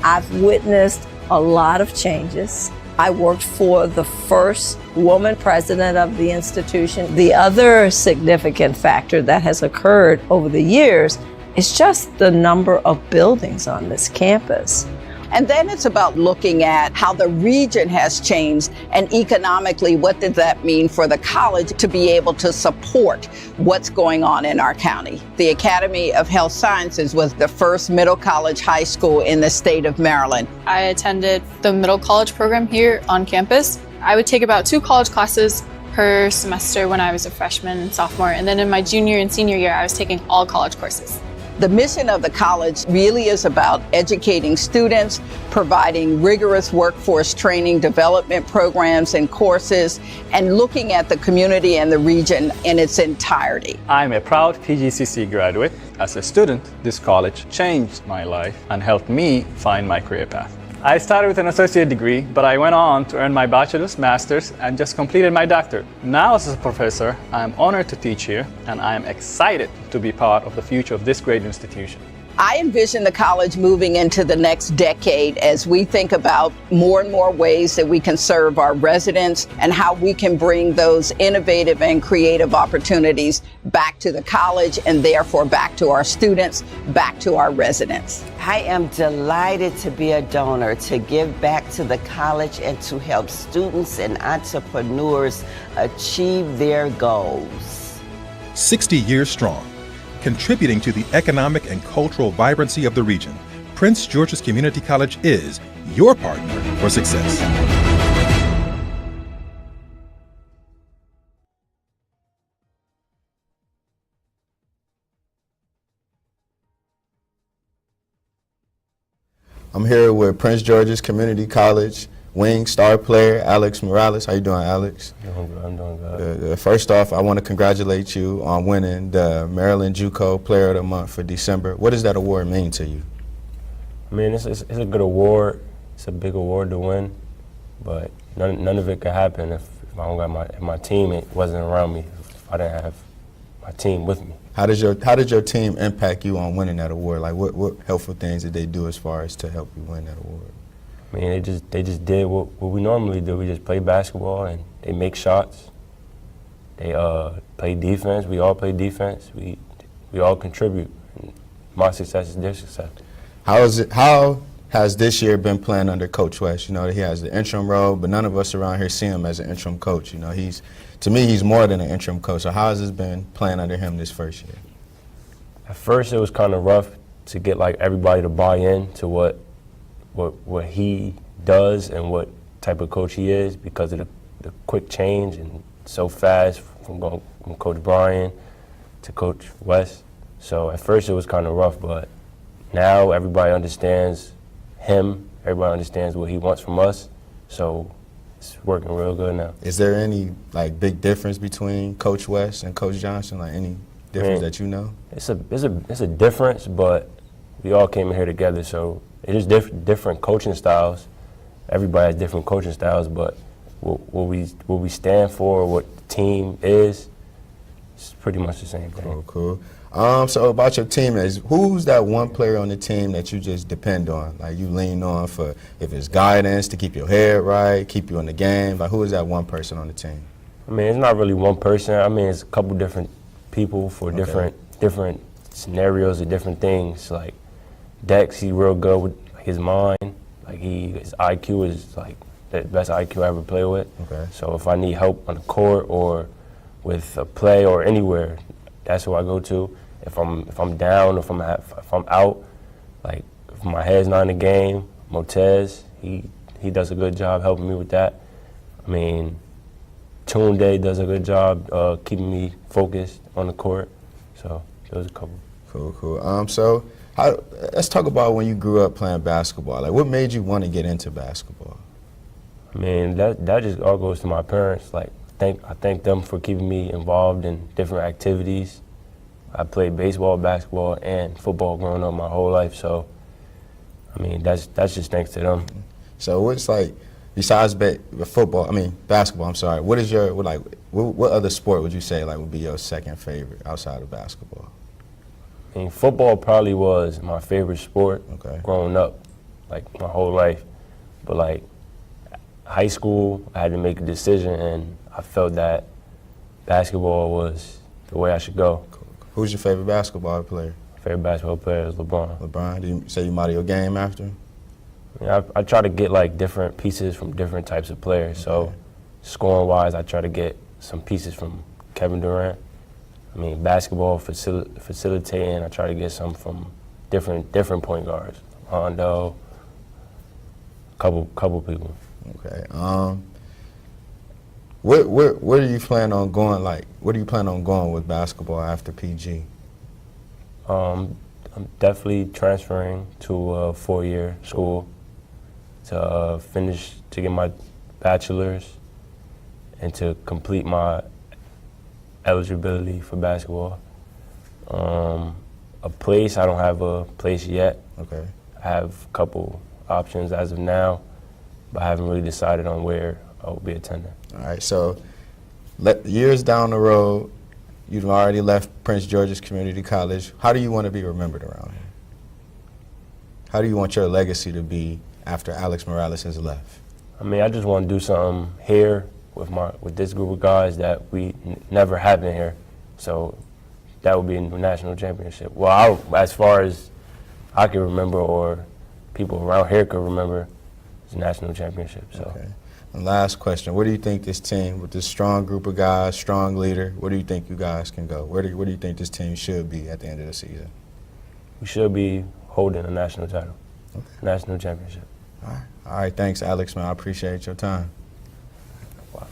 I've witnessed a lot of changes. I worked for the first woman president of the institution. The other significant factor that has occurred over the years is just the number of buildings on this campus. And then it's about looking at how the region has changed and economically, what does that mean for the college to be able to support what's going on in our county. The Academy of Health Sciences was the first middle college high school in the state of Maryland. I attended the middle college program here on campus. I would take about 2 college classes per semester when I was a freshman and sophomore, and then in my junior and senior year, I was taking all college courses. The mission of the college really is about educating students, providing rigorous workforce training development programs and courses, and looking at the community and the region in its entirety. I'm a proud PGCC graduate. As a student, this college changed my life and helped me find my career path. I started with an associate degree, but I went on to earn my bachelor's, master's, and just completed my doctorate. Now as a professor, I am honored to teach here, and I am excited to be part of the future of this great institution. I envision the college moving into the next decade as we think about more and more ways that we can serve our residents and how we can bring those innovative and creative opportunities back to the college and therefore back to our students, back to our residents. I am delighted to be a donor to give back to the college and to help students and entrepreneurs achieve their goals. 60 years strong, contributing to the economic and cultural vibrancy of the region, Prince George's Community College is your partner for success. I'm here with Prince George's Community College wing star player Alex Morales. How you doing, Alex? I'm doing good. First off, I want to congratulate you on winning the Maryland JUCO Player of the Month for December. What does that award mean to you? I mean, it's a good award. It's a big award to win, but none of it could happen if I don't got if my team wasn't around me. If I didn't have my team with me. How did your team impact you on winning that award? Like, what helpful things did they do as far as to help you win that award? I mean, they just did what we normally do. We just play basketball and they make shots. They play defense. We all play defense. We all contribute. And my success is their success. How has this year been playing under Coach West? You know, he has the interim role, but none of us around here see him as an interim coach. You know, to me, he's more than an interim coach. So how has this been playing under him this first year? At first, it was kind of rough to get like everybody to buy in to what he does and what type of coach he is because of the quick change and so fast from going from Coach Bryan to Coach West. So at first it was kind of rough, but now everybody understands him. Everybody understands what he wants from us. So it's working real good now. Is there any like big difference between Coach West and Coach Johnson? Like any difference that you know? It's a difference, but we all came in here together, so it is different coaching styles. Everybody has different coaching styles, but what we stand for, what the team is, it's pretty much the same thing. Cool. So about your teammates, who's that one player on the team that you just depend on? Like you lean on for if it's guidance, to keep your head right, keep you in the game. Like who is that one person on the team? I mean, it's not really one person. I mean, it's a couple different people for different scenarios and different things. Like Dex, he's real good with his mind. Like his IQ is like the best IQ I ever played with. Okay. So if I need help on the court or with a play or anywhere, that's who I go to. If I'm down, if I'm out, like if my head's not in the game, Motez, he does a good job helping me with that. I mean, Tune Day does a good job keeping me focused on the court. So those a couple. Cool. So let's talk about when you grew up playing basketball. Like, what made you want to get into basketball? I mean, that just all goes to my parents. Like, I thank them for keeping me involved in different activities. I played baseball, basketball, and football growing up my whole life. So, I mean, that's just thanks to them. So what's like, besides basketball, I'm sorry, what is your, what other sport would you say like would be your second favorite outside of basketball? I mean, football probably was my favorite sport growing up, like my whole life. But like high school, I had to make a decision, and I felt that basketball was the way I should go. Cool. Who's your favorite basketball player? Favorite basketball player is LeBron. LeBron, do you say you model your game after him? Yeah, I try to get like different pieces from different types of players. So scoring-wise, I try to get some pieces from Kevin Durant. I mean, basketball facilitating, I try to get some from different point guards. Hondo, couple people. Okay. Where do you plan on going? Like, where do you plan on going with basketball after PG? I'm definitely transferring to a 4-year school to to get my bachelor's and to complete my eligibility for basketball. A place, I don't have a place yet. Okay. I have a couple options as of now, but I haven't really decided on where I will be attending. All right, so years down the road, you've already left Prince George's Community College. How do you want to be remembered around here? How do you want your legacy to be after Alex Morales has left? I mean, I just want to do something here with this group of guys that we never have been here. So that would be a national championship. Well, as far as I can remember, or people around here could remember, it's a national championship. So. Okay. And last question, where do you think this team, with this strong group of guys, strong leader, where do you think you guys can go? Where do you think this team should be at the end of the season? We should be holding a national title, national championship. All right, thanks, Alex, man. I appreciate your time. Wow.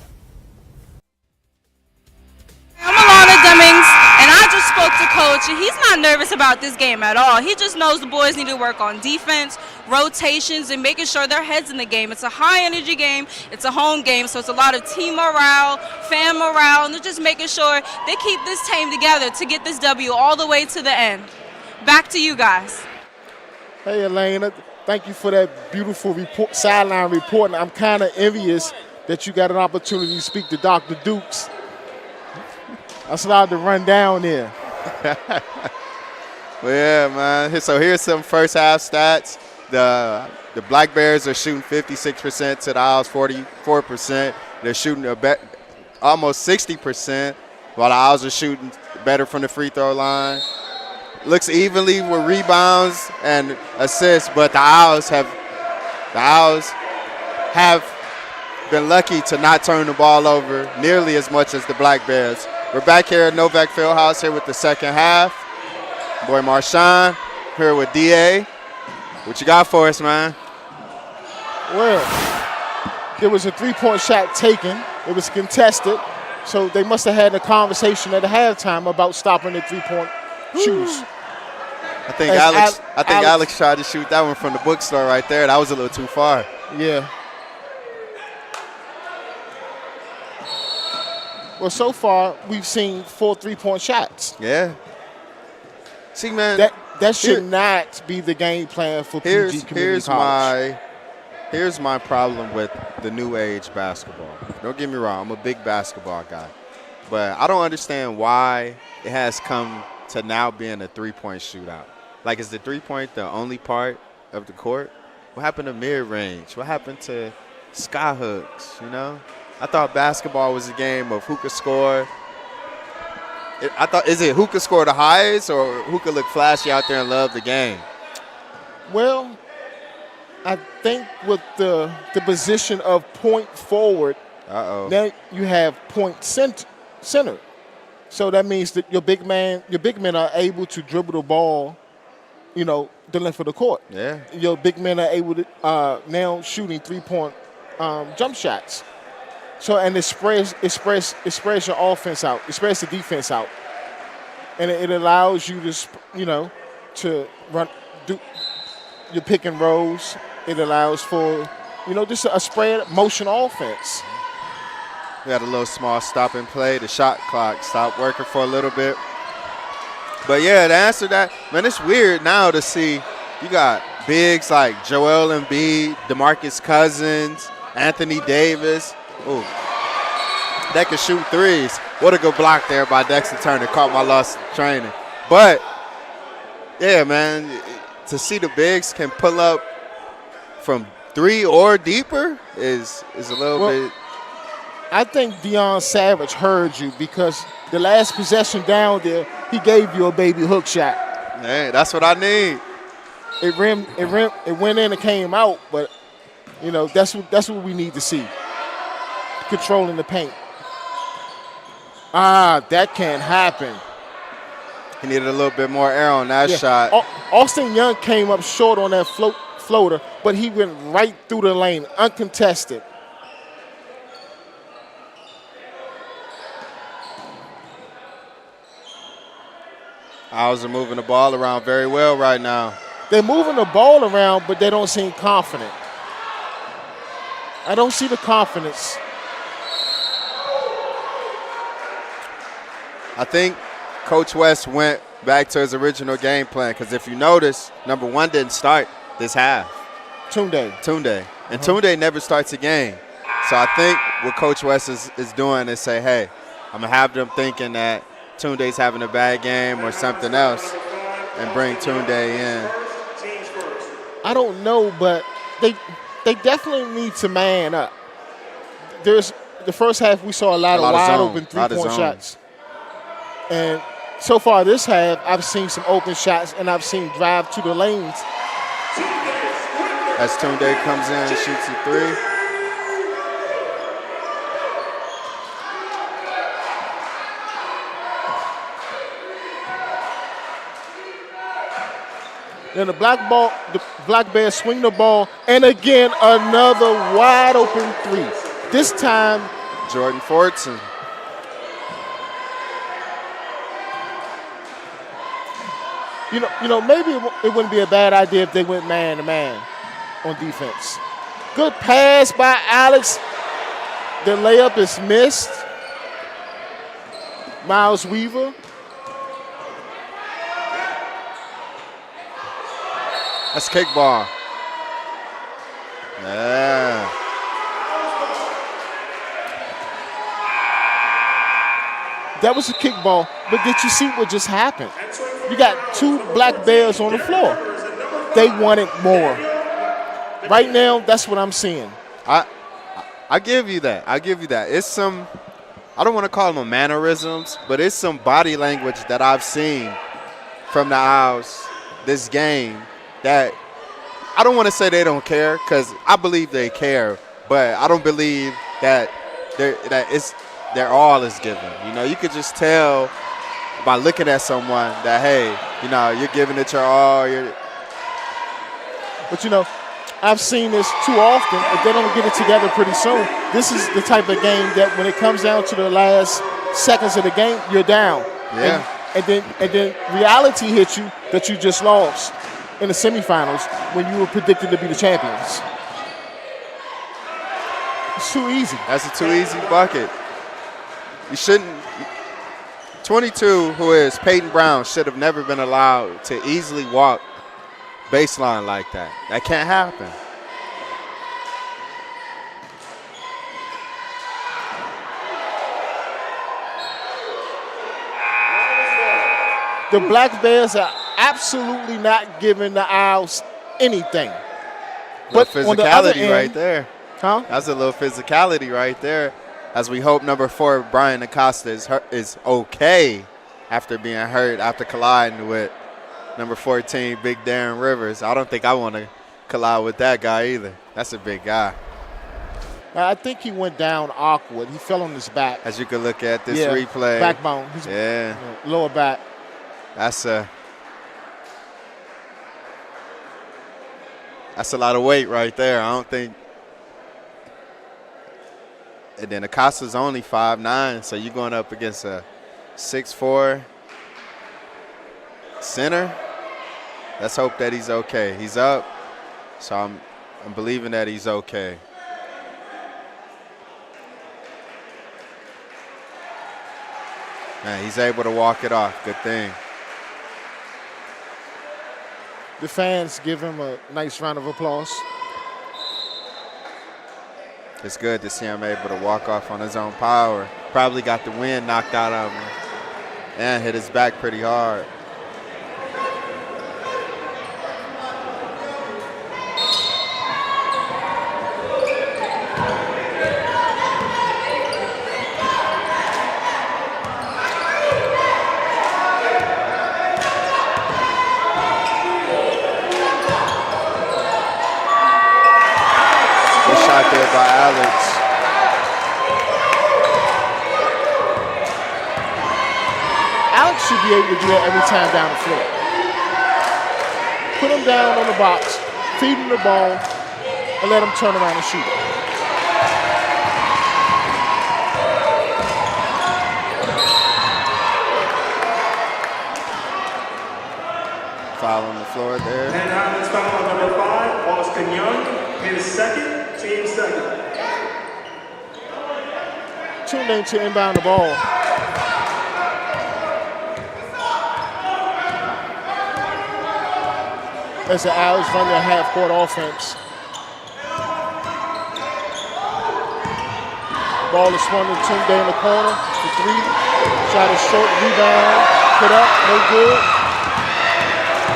I'm Alana Demings, and I just spoke to Coach, and he's not nervous about this game at all. He just knows the boys need to work on defense, rotations, and making sure their head's in the game. It's a high-energy game. It's a home game, so it's a lot of team morale, fan morale, and they're just making sure they keep this team together to get this W all the way to the end. Back to you guys. Hey, Elena, thank you for that beautiful sideline report. I'm kind of envious that you got an opportunity to speak to Dr. Dukes. I started to run down there. Well, yeah, man. So here's some first half stats. The Black Bears are shooting 56% to the Owls 44%. They're shooting almost 60%, while the Owls are shooting better from the free throw line. Looks evenly with rebounds and assists, but the Owls have been lucky to not turn the ball over nearly as much as the Black Bears. We're back here at Novak Fieldhouse here with the second half. Boy Marshawn here with DA. What you got for us, man? Well, there was a three-point shot taken. It was contested, so they must have had a conversation at halftime about stopping the three-point shooters. I think Alex tried to shoot that one from the bookstore right there. That was a little too far. Yeah. Well, so far we've seen 4 three-point shots. Yeah. See, man, that should not be the game plan for PG Community College. Here's my problem with the new age basketball. Don't get me wrong, I'm a big basketball guy, but I don't understand why it has come to now being a three-point shootout. Like, is the three-point the only part of the court? What happened to mid-range? What happened to sky hooks, you know? I thought basketball was a game of who could score. Is it who could score the highest or who could look flashy out there and love the game? Well, I think with the position of point forward, now you have point center. So that means that your big men are able to dribble the ball, you know, the length of the court. Yeah. Your big men are able to now shooting three-point jump shots. So and it spreads your offense out. It spreads the defense out, and it allows you to to run do your pick and rolls. It allows for just a spread motion offense. We had a little small stop and play. The shot clock stopped working for a little bit. But yeah, to answer that, man, it's weird now to see you got bigs like Joel Embiid, DeMarcus Cousins, Anthony Davis. Ooh, that can shoot threes. What a good block there by Dexter Turner. Caught my loss training. But yeah, man, to see the bigs can pull up from 3 or deeper is a little bit. I think Deion Savage heard you because the last possession down there, he gave you a baby hook shot. Hey, that's what I need. It went in and came out, but that's what we need to see. Controlling the paint. That can't happen. He needed a little bit more air on that shot. Austin Young came up short on that floater, but he went right through the lane, uncontested. Owls are moving the ball around very well right now. They're moving the ball around, but they don't seem confident. I don't see the confidence. I think Coach West went back to his original game plan because if you notice, number 1 didn't start this half. Tunde. And Tunde never starts a game. So I think what Coach West is doing is say, hey, I'm going to have them thinking that Tunde's having a bad game or something else and bring Tunde in. I don't know, but they definitely need to man up. The first half we saw a lot of wide open three-point shots. And so far this half, I've seen some open shots and I've seen drive to the lanes. As Tunde comes in and shoots a 3. Then the Black Bears swing the ball, and again another wide open 3. This time, Jordan Fortson. Maybe it wouldn't be a bad idea if they went man to man on defense. Good pass by Alex. The layup is missed. Miles Weaver. That's kickball. Yeah. That was a kickball, but did you see what just happened? You got 2 Black Bears on the floor. They wanted more. Right now, that's what I'm seeing. I give you that. It's some, I don't want to call them mannerisms, but it's some body language that I've seen from the Owls this game that I don't want to say they don't care because I believe they care, but I don't believe that their all is given. You could just tell by looking at someone that, hey, you're giving it your all. But, I've seen this too often. If they don't get it together pretty soon, this is the type of game that when it comes down to the last seconds of the game, you're down. Yeah. And then reality hits you that you just lost in the semifinals when you were predicted to be the champions. It's too easy. That's a too easy bucket. You shouldn't. 22, who is Peyton Brown, should have never been allowed to easily walk baseline like that. That can't happen. The Black Bears are absolutely not giving the Owls anything. But physicality on the other end, right there. Huh? That's a little physicality right there. As we hope number 4, Brian Acosta, is okay after being hurt, after colliding with number 14, Big Darren Rivers. I don't think I want to collide with that guy either. That's a big guy. I think he went down awkward. He fell on his back. As you can look at this replay. Backbone. Lower back. That's a lot of weight right there. I don't think. And then Acosta's only 5'9", so you're going up against a 6'4" center. Let's hope that he's okay. He's up, so I'm believing that he's okay. Man, he's able to walk it off. Good thing. The fans give him a nice round of applause. It's good to see him able to walk off on his own power. Probably got the wind knocked out of him and hit his back pretty hard. Shot there by Alex. Alex should be able to do that every time down the floor. Put him down on the box, feed him the ball, and let him turn around and shoot it. Foul on the floor there. And Highlands foul on number 5, Austin Young, his second, team second. Tunde to inbound the ball. As the Owls run their half-court offense. Ball is swung to Tunde in the corner for 3. Shot is short, rebound, put up, no good.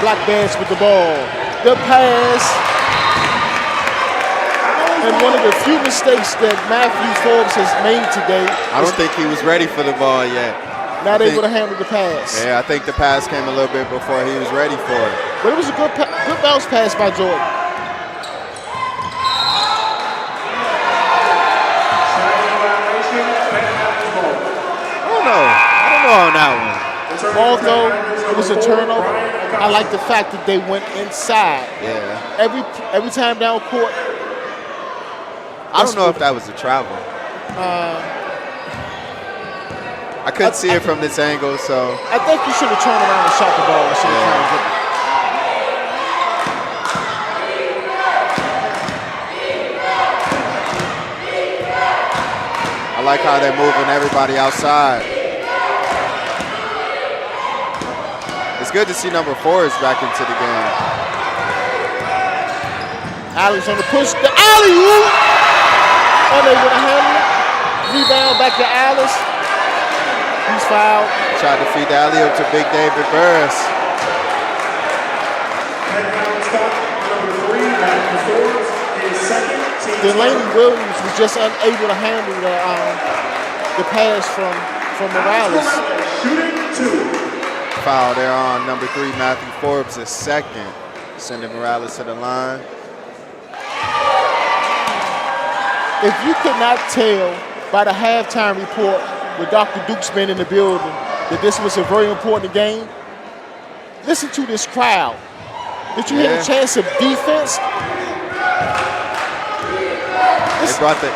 Black Bears with the ball. The pass. And one of the few mistakes that Matthew Forbes has made today. I don't think he was ready for the ball yet. Not able to handle the pass. Yeah, I think the pass came a little bit before he was ready for it. But it was a good bounce pass by Jordan. I don't know on that one. Although it was a turnover, I like the fact that they went inside. Yeah. Every time down court. I don't know if that was a travel. I couldn't see it from this angle, so. I think you should have turned around and shot the ball instead of trying to get it. I like how they're moving everybody outside. It's good to see number 4 is back into the game. Alex on the push, the alley-oop, and they would have handled it. Rebound back to Alice. He's fouled. Tried to feed the alley-oop to Big David Burris. Delaney Williams was just unable to handle the pass from Morales. Foul there on number 3, Matthew Forbes, his second, sending Morales to the line. If you could not tell by the halftime report with Dr. Duke's been in the building that this was a very important game, listen to this crowd. Did you hear the chance of defense? They brought the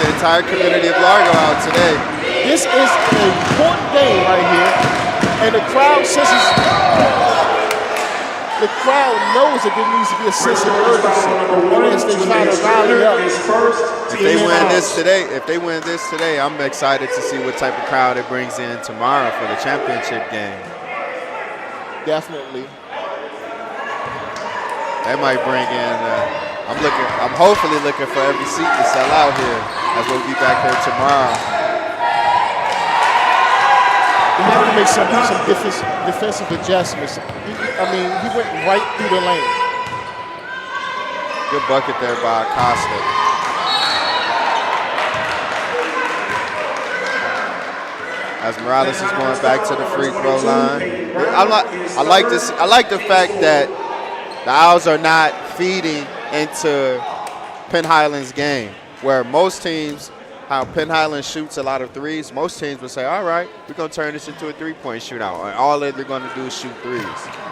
entire community of Largo out today. This is an important game right here, and the crowd knows that there needs to be a sense of urgency as they try to rally up. If they win this today, I'm excited to see what type of crowd it brings in tomorrow for the championship game. Definitely. They might bring in. I'm hopefully looking for every seat to sell out here as we'll be back here tomorrow. They have to make some defensive adjustments. He went right through the lane. Good bucket there by Acosta. As Morales is going back to the free throw line. I like the fact that the Owls are not feeding into Penn Highlands' game, where most teams, how Penn Highlands shoots a lot of threes, most teams would say, all right, we're going to turn this into a three-point shootout, and all they're going to do is shoot threes.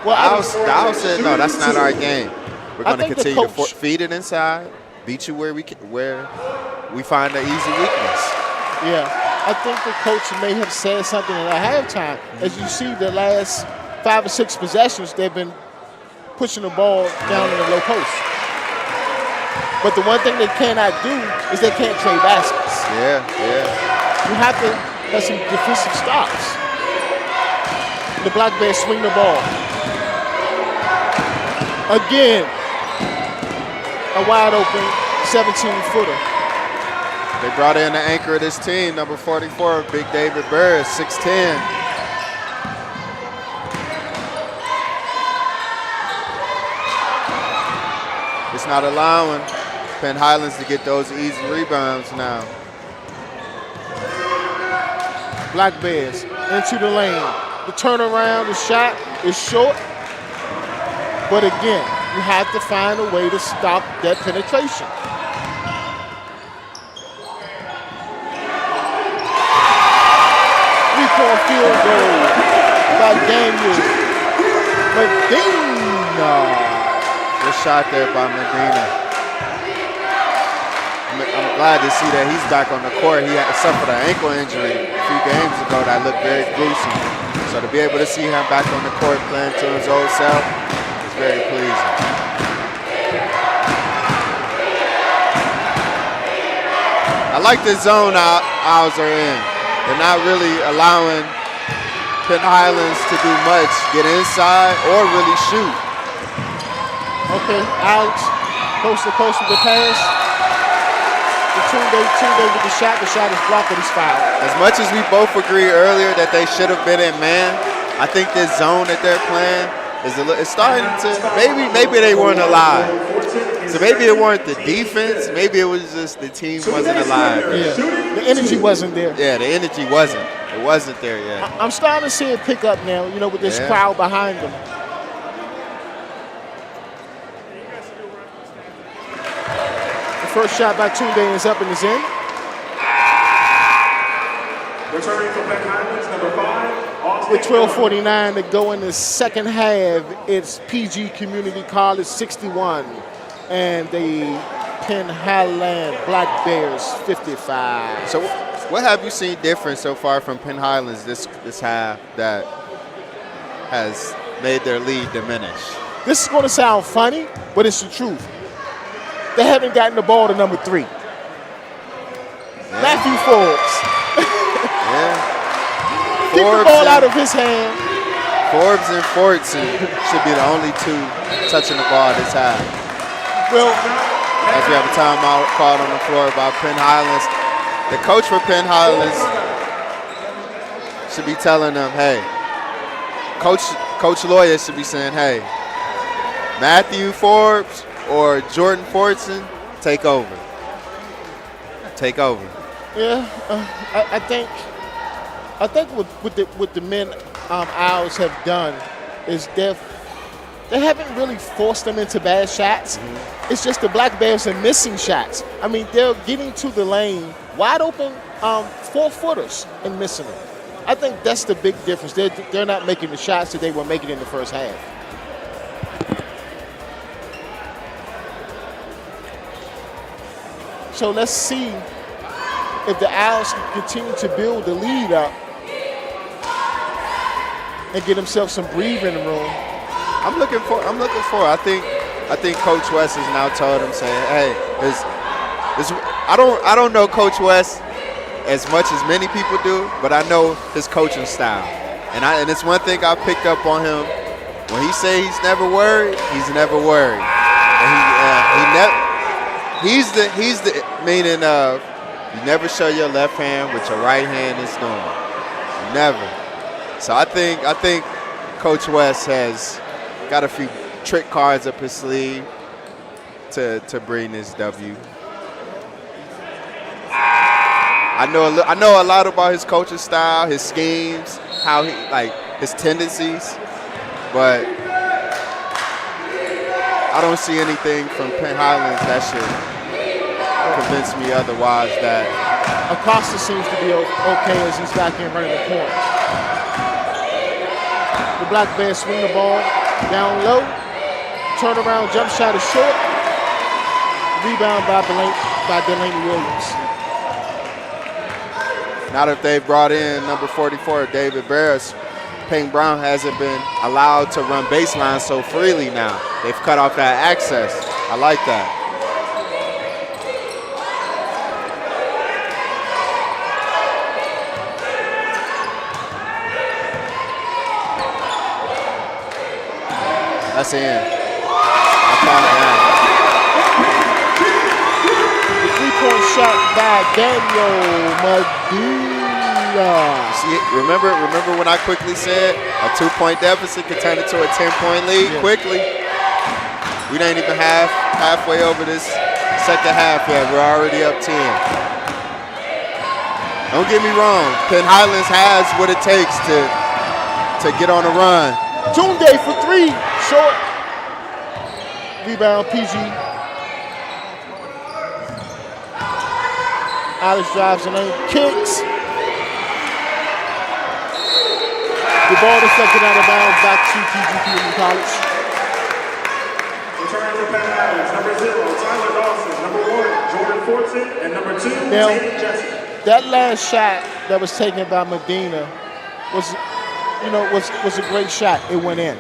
Well, the Owls said, no, that's not our game. We're going to continue to feed it inside, beat you where we find an easy weakness. Yeah, I think the coach may have said something at halftime. As you see, the last 5 or 6 possessions, they've been pushing the ball down in the low post. But the one thing they cannot do is they can't trade baskets. Yeah. You have to have some defensive stops. The Black Bears swing the ball. Again, a wide open 17-footer. They brought in the anchor of this team, number 44, Big David Burris, 6'10". It's not allowing Penn Highlands to get those easy rebounds now. Black Bears into the lane. The turnaround, the shot is short. But again, you have to find a way to stop that penetration. Three-point field goal by Daniel Medina. Good shot there by Medina. I'm glad to see that he's back on the court. He had suffered an ankle injury a few games ago that looked very gruesome. So to be able to see him back on the court playing to his old self is very pleasing. I like the zone Owls are in. They're not really allowing Penn Highlands to do much, get inside or really shoot. Okay, Alex, coast to coast with the pass. Tunde with the shot is blocked, but he's fouled. As much as we both agreed earlier that they should have been in man, I think this zone that they're playing is starting to, maybe they weren't alive. So maybe it weren't the defense, maybe it was just the team wasn't alive. Yeah, the energy wasn't there. Yeah, the energy wasn't. It wasn't there yet. I'm starting to see it pick up now, with this crowd behind them. First shot by Tunde is up and is in. Returning for Penn Highlands, number 5. With 12:49 to go in the second half, it's PG Community College 61 and the Penn Highland Black Bears 55. So what have you seen different so far from Penn Highlands this half that has made their lead diminish? This is going to sound funny, but it's the truth. They haven't gotten the ball to number 3. Matthew Forbes. Keep the ball out of his hand. Forbes and Fortson should be the only 2 touching the ball this half. Well, as we have a timeout called on the floor by Penn Highlands, the coach for Penn Highlands should be telling them, hey, Coach Lawyer should be saying, hey, Matthew Forbes or Jordan Fortson, take over. Take over. Yeah, I think what the men Owls have done is they haven't really forced them into bad shots. Mm-hmm. It's just the Black Bears are missing shots. I mean, they're getting to the lane wide open 4-footers and missing them. I think that's the big difference. They're not making the shots that they were making in the first half. So let's see if the Owls can continue to build the lead up and get themselves some breathing room. I'm looking for. I think Coach West has now told him, saying, "Hey, I don't know Coach West as much as many people do, but I know his coaching style, and it's one thing I picked up on him. When he say he's never worried, he's never worried. And he's the meaning of you never show your left hand what your right hand is doing. Never. So I think Coach West has got a few trick cards up his sleeve to bring this W. I know a lot about his coaching style, his schemes, how he his tendencies, but I don't see anything from Penn Highlands that should convince me otherwise. That Acosta seems to be okay as he's back in running the point. The Black Bears swing the ball down low. Turnaround jump shot is short. Rebound by Blank. by Delaney Williams. Now that they've brought in number 44, David Barris, Peyton Brown hasn't been allowed to run baseline so freely now. They've cut off that access. I like that. That's in. I count it down. The three-point shot by Daniel Medina. See, remember when I quickly said a 2-point deficit could turn into a 10-point lead quickly? We ain't even halfway over this second half yet. We're already up 10. Don't get me wrong. Penn Highlands has what it takes to get on a run. Tunde for three, short. Rebound, PG. Alex drives the lane, kicks. The ball deflected out of bounds back to PG Community College. Returning to Penn Highlands, number 0, Tyler Dawson, number 1, Jordan Fortson, and number 2, Now, Zayden Jesse. that last shot that was taken by Medina was a great shot. It went in.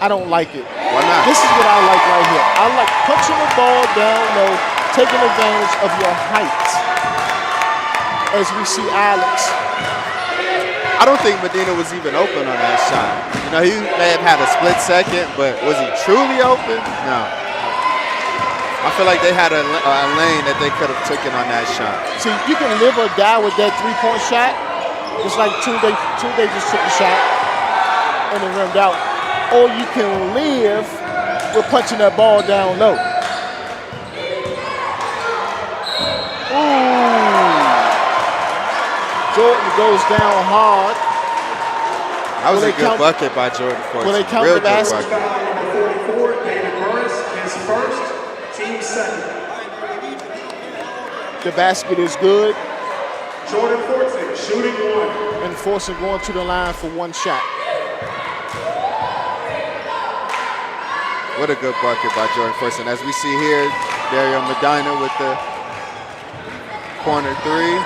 I don't like it. Why not? This is what I like right here. I like punching the ball down low, taking advantage of your height. As we see Alex. I don't think Medina was even open on that shot. You know, he may have had a split second, but was he truly open? No. I feel like they had a lane that they could have taken on that shot. See, you can live or die with that three-point shot. Just like Tunde just took the shot and it rimmed out. Or you can live with punching that ball down low. Ooh. Jordan goes down hard. That was a good bucket by Jordan Fortson. Will they count Real the basket? Number 44, David Burris, his first, team second. The basket is good. Jordan Fortson, shooting 1. And Fortson going to the line for one shot. What a good bucket by Jordan Fortson. As we see here, Dario Medina with the corner 3.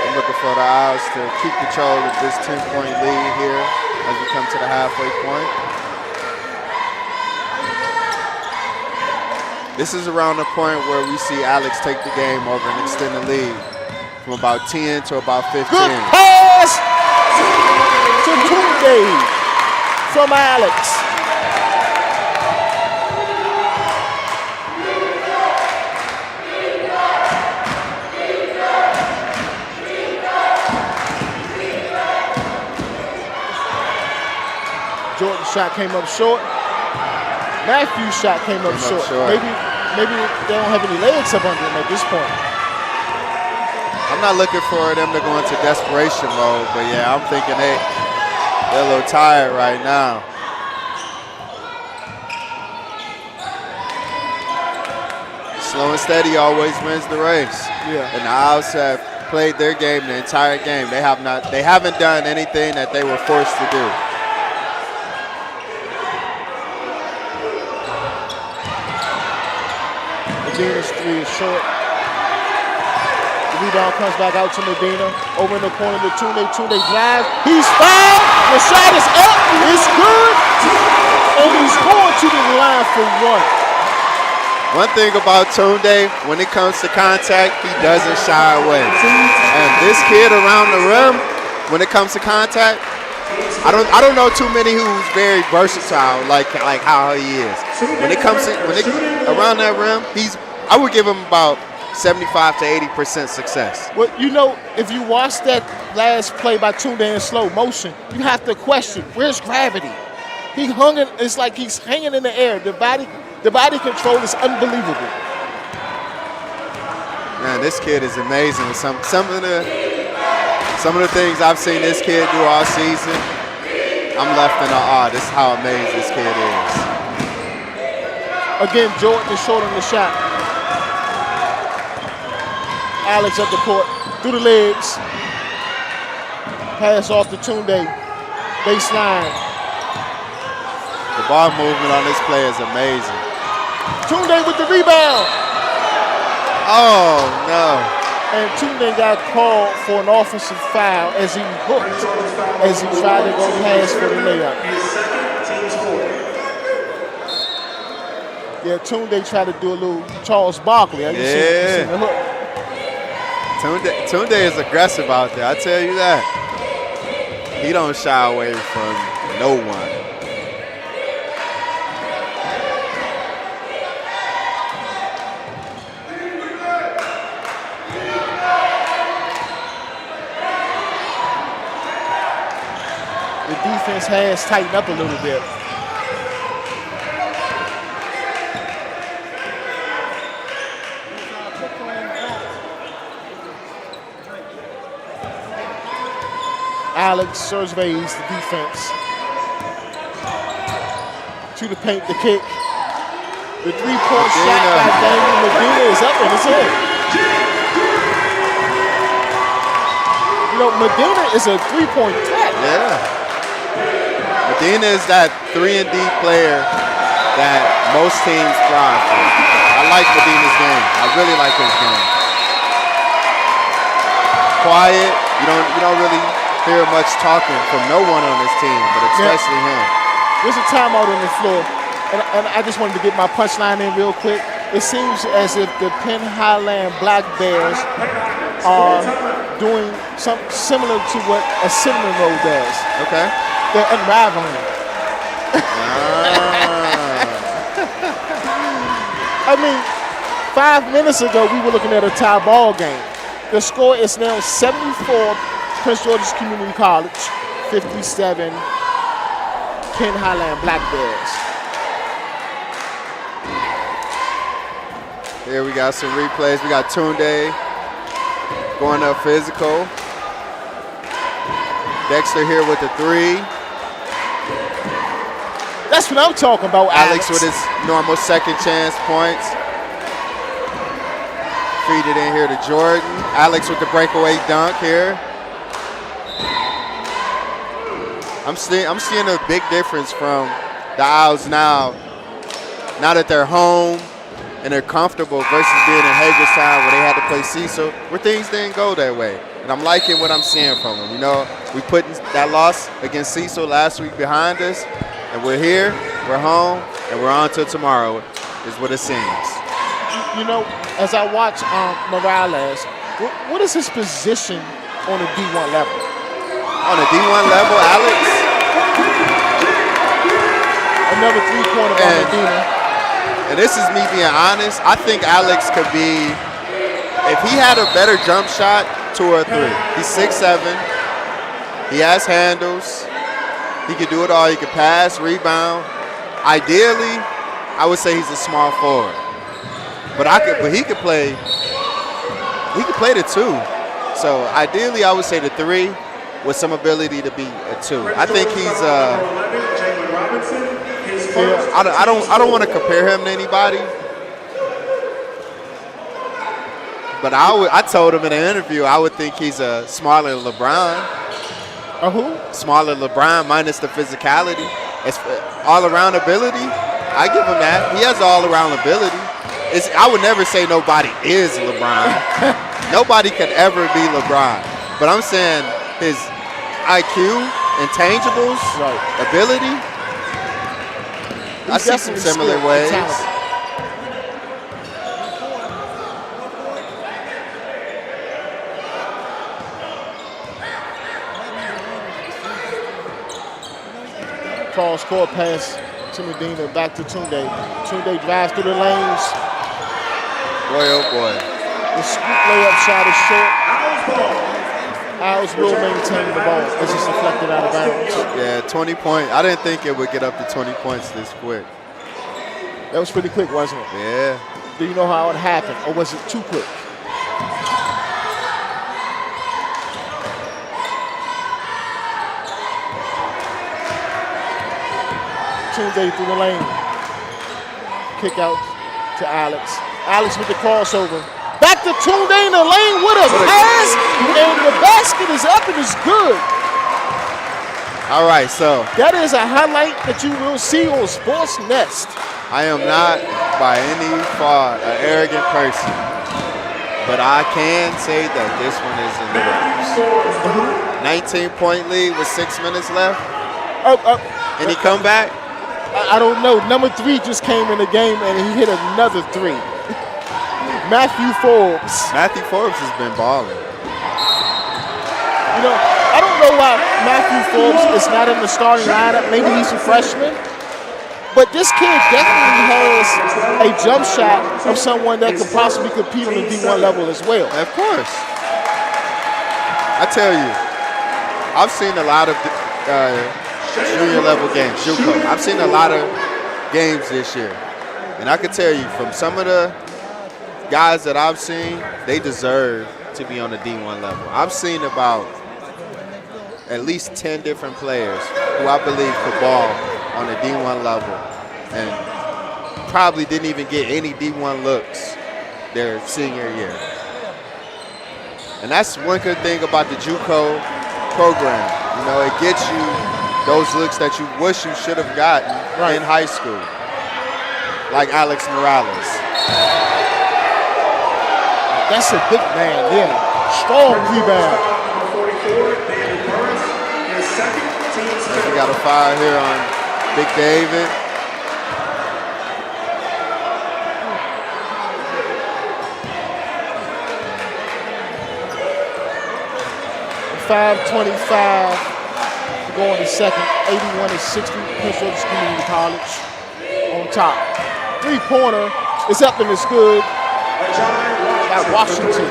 I'm looking for the Owls to keep control of this 10-point lead here as we come to the halfway point. This is around the point where we see Alex take the game over and extend the lead from about 10 to about 15. Good pass to Tunde from Alex. Jordan's shot came up short. Matthew's shot came up short. Maybe they don't have any legs up under him at this point. I'm not looking for them to go into desperation mode, but yeah, I'm thinking they're a little tired right now. Slow and steady always wins the race. Yeah. And the Owls have played their game the entire game. They haven't done anything that they were forced to do. Medina's three is short. The rebound comes back out to Medina. Over in the corner to Tunde. Tunde drives. He's fouled. The shot is up. It's good. And he's going to the line for one. One thing about Tunde, when it comes to contact, he doesn't shy away. And this kid around the rim, when it comes to contact, I don't know too many who's very versatile like how he is. When it comes to around that rim, I would give him about 75 to 80% success. Well, you know, if you watch that last play by Tunde in slow motion, you have to question, where's gravity? He hung it, it's like he's hanging in the air. The body control is unbelievable. Man, this kid is amazing. Some of the things I've seen this kid do all season, I'm left in awe. This is how amazing this kid is. Again, Jordan is short on the shot. Alex up the court, through the legs. Pass off to Tunde. Baseline. The ball movement on this play is amazing. Tunde with the rebound. Oh, no. And Tunde got called for an offensive foul as he hooked, as he tried to go pass for the layup. Yeah, Tunde tried to do a little Charles Barkley. You seen the hook. Tunde is aggressive out there, I tell you that. He don't shy away from no one. The defense has tightened up a little bit. Alex surveys the defense. To the paint, the kick. The three-point shot by Daniel Medina is up and it's in. You know, Medina is a three-point threat. Yeah. Medina is that 3-and-D player that most teams thrive for. I like Medina's game. I really like his game. Quiet. You don't really hear much talking from no one on this team, but especially him. There's a timeout on the floor, and I just wanted to get my punchline in real quick. It seems as if the Penn Highland Black Bears are doing something similar to what a cinnamon roll does. Okay. They're unraveling. I mean, 5 minutes ago, we were looking at a tie ball game. The score is now 74 Prince George's Community College, 57 Penn Highland Black Bears. Here we got some replays. We got Tunde going up physical. Dexter here with the 3. That's what I'm talking about, Alex with his normal second chance points. Feed it in here to Jordan. Alex with the breakaway dunk here. I'm seeing a big difference from the Owls now that they're home and they're comfortable versus being in Hagerstown where they had to play Cecil, where things didn't go that way. And I'm liking what I'm seeing from them. You know, we put that loss against Cecil last week behind us, and we're here, we're home, and we're on to tomorrow, is what it seems. You know, as I watch Morales, what is his position on the D1 level? On the D1 level, Alex. Another three-pointer by Medina. And this is me being honest. I think Alex could be, if he had a better jump shot, 2 or 3. He's 6'7". He has handles. He could do it all. He could pass, rebound. Ideally, I would say he's a small forward. But he could play. He could play the 2. So ideally, I would say the 3 with some ability to be a 2. I think he's. I don't want to compare him to anybody. But I told him in an interview I would think he's a smaller LeBron. A who? Smaller LeBron minus the physicality. It's all-around ability. I give him that. He has all-around ability. I would never say nobody is LeBron. Nobody could ever be LeBron. But I'm saying his IQ, intangibles, ability, I see some similar ways. Cross court pass to Medina, back to Tunde. Tunde drives through the lanes. Boy, oh boy. The scoop layup shot is short. Owls will maintain the ball as it's deflected out of bounds. Yeah, 20 points. I didn't think it would get up to 20 points this quick. That was pretty quick, wasn't it? Yeah. Do you know how it happened, or was it too quick? Tunde through the lane. Kick out to Alex. Alex with the crossover. Back to Tunde in the lane with a pass, and the basket is up and it's good. All right, so That is a highlight that you will see on Sports Nest. I am not by any far an arrogant person, but I can say that this one is in the ropes. 19-point lead with 6 minutes left. Any comeback? I don't know. Number 3 just came in the game and he hit another 3. Matthew Forbes. Matthew Forbes has been balling. You know, I don't know why Matthew Forbes is not in the starting lineup. Maybe he's a freshman. But this kid definitely has a jump shot of someone that could possibly compete on the D1 level as well. Of course. I tell you, I've seen a lot of junior level games, JUCO. I've seen a lot of games this year. And I can tell you from some of the guys that I've seen, they deserve to be on the D1 level. I've seen about at least 10 different players who I believe could ball on the D1 level and probably didn't even get any D1 looks their senior year. And that's one good thing about the JUCO program. You know, it gets you those looks that you wish you should have gotten in high school, like Alex Morales. That's a big man, yeah. Strong rebound. We got a foul here on Big David. .525 to go in the second. 81-60. Prince George's Community College on top. 3-pointer is up and it's good. At Washington.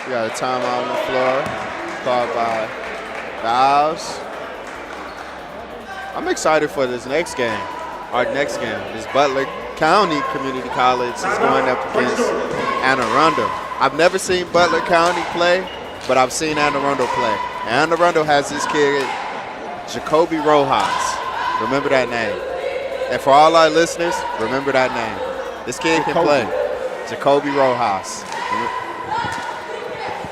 We got a timeout on the floor called by the Owls. I'm excited for this next game. Our next game is Butler County Community College is going up against Anne Arundel. I've never seen Butler County play, but I've seen Anne Arundel play. Anne Arundel has this kid, Jacoby Rojas. Remember that name. And for all our listeners, remember that name. This kid can play. Jacoby Rojas.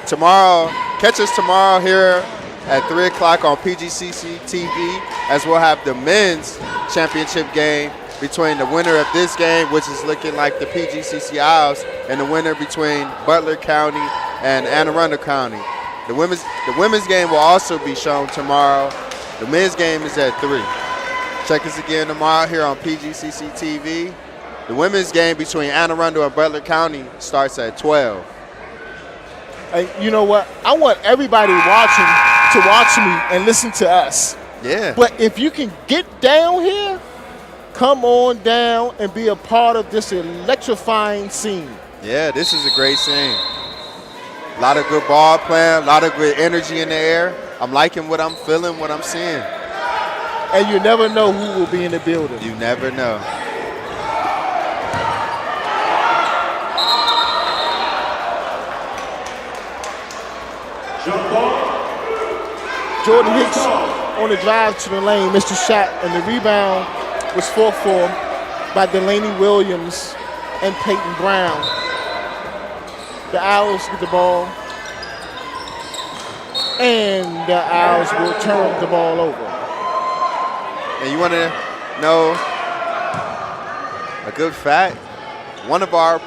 Tomorrow, catch us tomorrow here at 3 o'clock on PGCC TV, as we'll have the men's championship game between the winner of this game, which is looking like the PGCC Owls, and the winner between Butler County and Anne Arundel County. The women's game will also be shown tomorrow. The men's game is at 3. Check us again tomorrow here on PGCC TV. The women's game between Anne Arundel and Butler County starts at 12. And you know what? I want everybody watching to watch me and listen to us. Yeah. But if you can get down here, come on down and be a part of this electrifying scene. Yeah, this is a great scene. A lot of good ball playing, a lot of good energy in the air. I'm liking what I'm feeling, what I'm seeing. And you never know who will be in the building. You never know. Jordan Hicks on the drive to the lane, missed the shot, and the rebound was fought for by Delaney Williams and Peyton Brown. The Owls get the ball, and the Owls will turn the ball over. And you want to know a good fact? One of our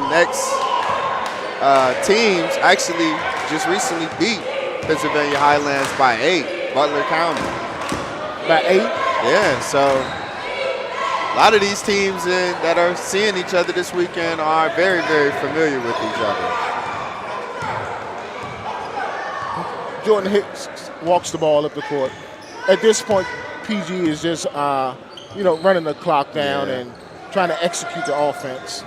next teams actually just recently beat Pennsylvania Highlands by 8, Butler County. By 8? Yeah, so a lot of these teams that are seeing each other this weekend are very, very familiar with each other. Jordan Hicks walks the ball up the court. At this point, PG is just, running the clock down and trying to execute the offense.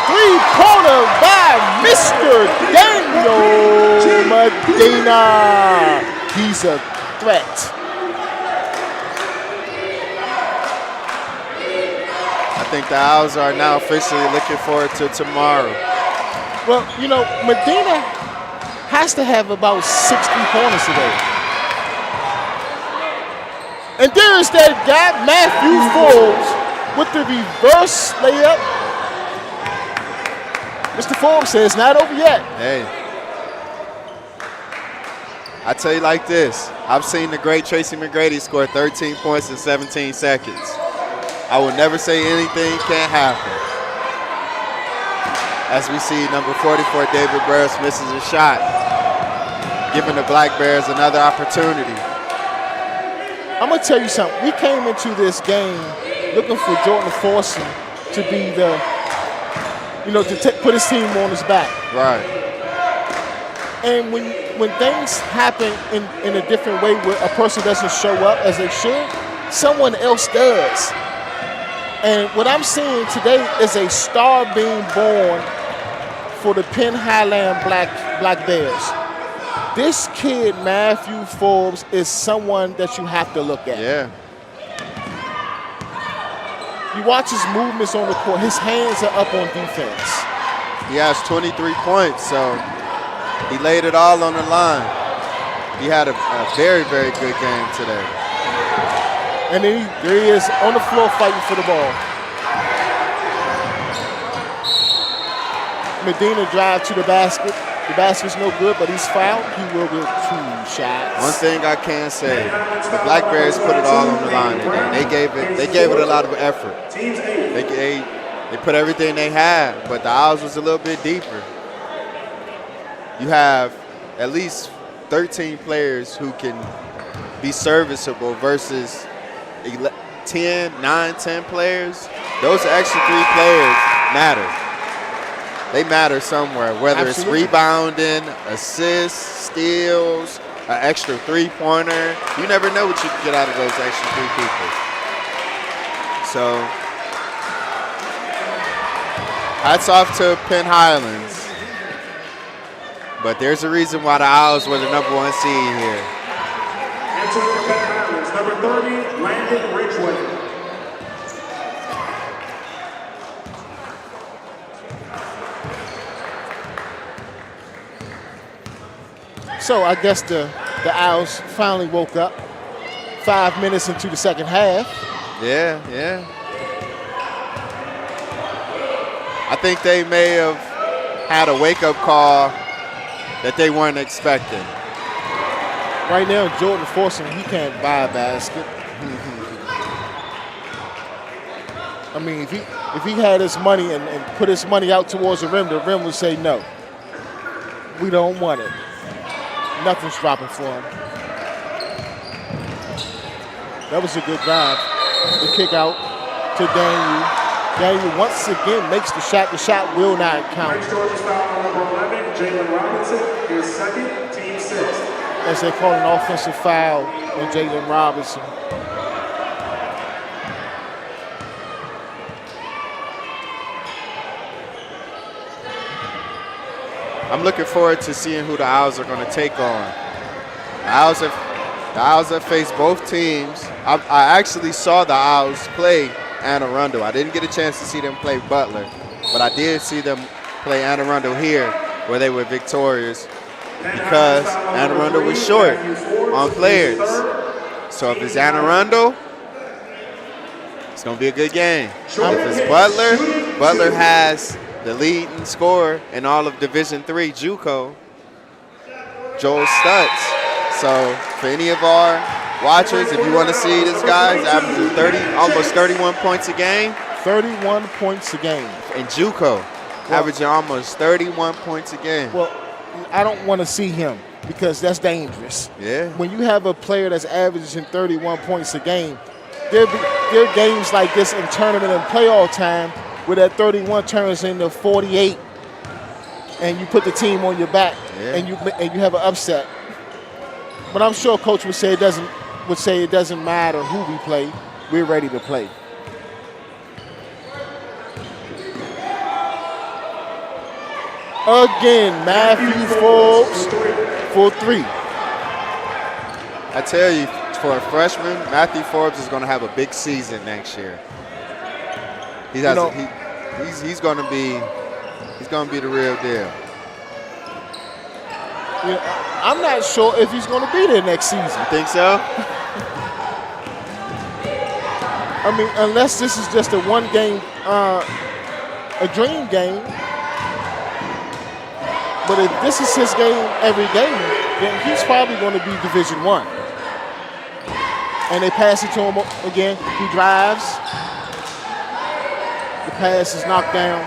Three-pointer by Mr. Daniel Medina. He's a threat. I think the Owls are now officially looking forward to tomorrow. Well, Medina has to have about 6 3-pointers today. And there's that guy, Matthew Forbes, with the reverse layup. Mr. Forbes says, not over yet. Hey. I tell you like this. I've seen the great Tracy McGrady score 13 points in 17 seconds. I will never say anything can't happen. As we see, number 44, David Burris misses a shot, giving the Black Bears another opportunity. I'm going to tell you something. We came into this game looking for Jordan Forson to be the, to put his team on his back. Right. And when things happen in a different way where a person doesn't show up as they should, someone else does. And what I'm seeing today is a star being born for the Penn Highland Black Bears. This kid, Matthew Forbes, is someone that you have to look at. Yeah. You watch his movements on the court. His hands are up on defense. He has 23 points, so he laid it all on the line. He had a very, very good game today. And then there he is on the floor fighting for the ball. Medina drive to the basket. The basket's no good, but he's fouled. He will get 2 shots. One thing I can say, the Black Bears put it all on the line today. They gave it a lot of effort. They put everything they had, but the Owls was a little bit deeper. You have at least 13 players who can be serviceable versus 9, 10 players. Those extra 3 players matter. They matter somewhere, whether Absolutely. It's rebounding, assists, steals, an extra 3-pointer. You never know what you can get out of those extra 3 people. So, hats off to Penn Highlands. But there's a reason why the Owls were the #1 seed here. Entering for Penn Highlands, number 30, Landon Ridgeway. So I guess the Owls finally woke up 5 minutes into the second half. Yeah. I think they may have had a wake-up call that they weren't expecting. Right now, Jordan Forson, he can't buy a basket. I mean, if he had his money and put his money out towards the rim would say no. We don't want it. Nothing's dropping for him. That was a good drive. The kick out to Daniel. Daniel once again makes the shot. The shot will not count. Prince George's foul on number 11, Jalen Robinson, his second, team 6th. As they call an offensive foul on Jalen Robinson. I'm looking forward to seeing who the Owls are going to take on. The Owls have faced both teams. I actually saw the Owls play Anne Arundel. I didn't get a chance to see them play Butler, but I did see them play Anne Arundel here where they were victorious because Anne Arundel was short on players. So if it's Anne Arundel, it's going to be a good game. If it's Butler has the leading scorer in all of Division III, JUCO, Joel Stutz. So for any of our watchers, if you want to see this guy's averaging almost 31 points a game. 31 points a game. In JUCO, averaging almost 31 points a game. Well, I don't want to see him because that's dangerous. Yeah. When you have a player that's averaging 31 points a game, there are games like this in tournament and playoff time where that 31 turns into 48, and you put the team on your back, and you have an upset. But I'm sure Coach would say it doesn't matter who we play. We're ready to play. Again, Matthew Forbes for 3. I tell you, for a freshman, Matthew Forbes is going to have a big season next year. He's going to be the real deal. I'm not sure if he's going to be there next season. You think so? I mean, unless this is just a one game, a dream game. But if this is his game every game, then he's probably going to be Division I. And they pass it to him again. He drives. The pass is knocked down.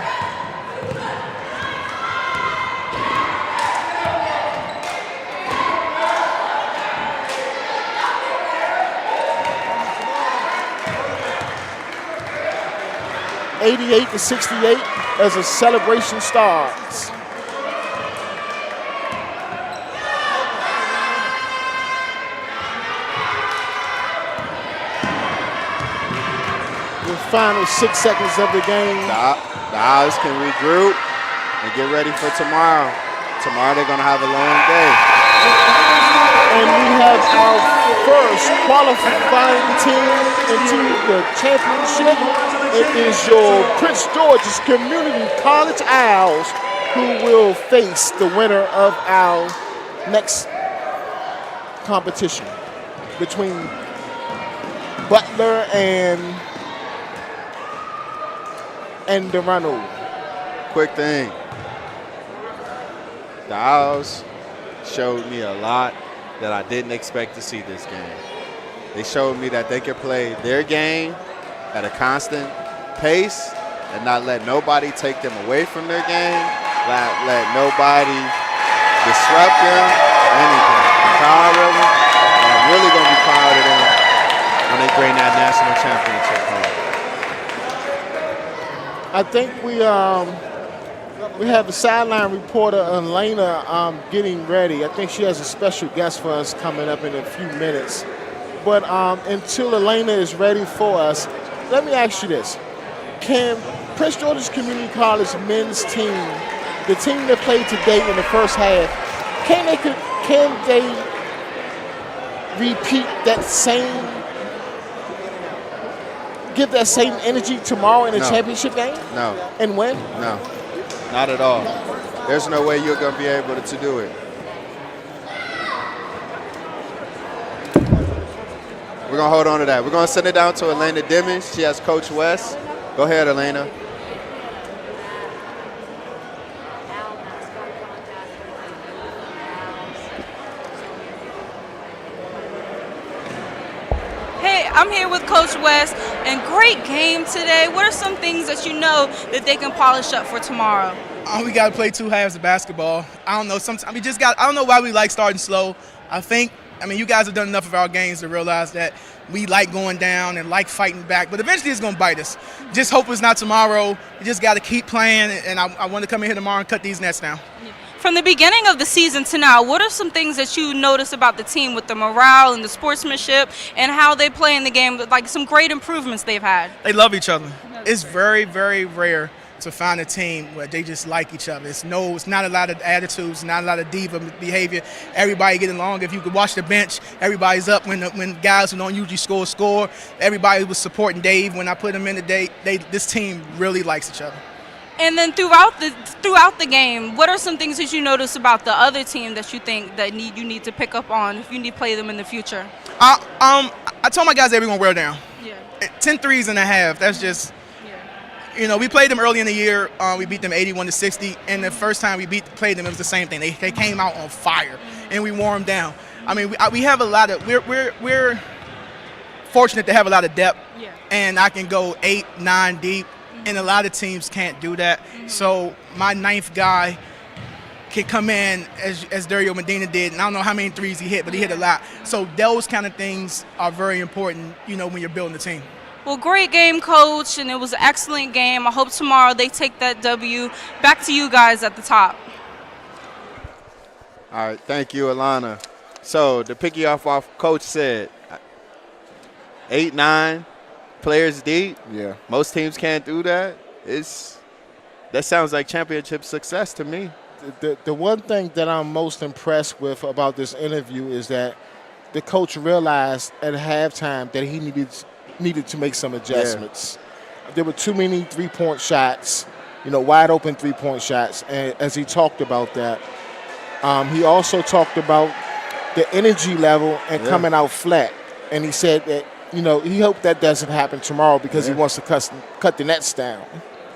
(88-68) as a celebration starts. Final 6 seconds of the game. The Owls can regroup and get ready for tomorrow. Tomorrow they're going to have a long day. And we have our first qualifying team into the championship. It is your Prince George's Community College Owls who will face the winner of our next competition between Butler and Durano. Quick thing. The Owls showed me a lot that I didn't expect to see this game. They showed me that they could play their game at a constant pace and not let nobody take them away from their game, let nobody disrupt them, anything. I'm proud of them, and I'm really going to be proud of them when they bring that national championship home. I think we have the sideline reporter Elena getting ready. I think she has a special guest for us coming up in a few minutes. But until Elena is ready for us, let me ask you this. Can Prince George's Community College men's team, the team that played today in the first half, can they repeat that same, give that same energy tomorrow in the championship game? No. And win? No, not at all. There's no way you're going to be able to do it. We're going to hold on to that. We're going to send it down to Elena Dimmons. She has Coach West. Go ahead, Elena. I'm here with Coach West, and great game today. What are some things that you know that they can polish up for tomorrow? We got to play two halves of basketball. I don't know. Sometimes we just got. I don't know why we like starting slow. I mean, you guys have done enough of our games to realize that we like going down and like fighting back. But eventually, it's going to bite us. Just hope it's not tomorrow. We just got to keep playing, and I want to come in here tomorrow and cut these nets down. From the beginning of the season to now, what are some things that you notice about the team with the morale and the sportsmanship and how they play in the game, like some great improvements they've had? They love each other. It's very, very rare to find a team where they just like each other. It's not a lot of attitudes, not a lot of diva behavior. Everybody getting along. If you could watch the bench, everybody's up when guys who don't usually score. Everybody was supporting Dave when I put him in today. This team really likes each other. And then throughout the game, what are some things that you notice about the other team that you think that you need to pick up on if you need to play them in the future? I told my guys everyone wear down. Yeah. 10 threes and a half. That's just, we played them early in the year. We beat them 81-60, and the first time we played them, it was the same thing. They came out on fire, and we wore them down. I mean, we have a lot of we're fortunate to have a lot of depth, and I can go 8, 9 deep. And a lot of teams can't do that. So my ninth guy can come in as Dario Medina did. And I don't know how many threes he hit, but he hit a lot. So those kind of things are very important, when you're building a team. Well, great game, Coach, and it was an excellent game. I hope tomorrow they take that W. Back to you guys at the top. All right, thank you, Alana. So to pick you off Coach said, 8, 9. Players deep. Yeah. Most teams can't do that. That sounds like championship success to me. The one thing that I'm most impressed with about this interview is that the coach realized at halftime that he needed to make some adjustments. Yeah. There were too many three-point shots, wide open three-point shots. And as he talked about that, he also talked about the energy level and coming out flat. And he said that you know, he hoped that doesn't happen tomorrow because he wants to cut the nets down.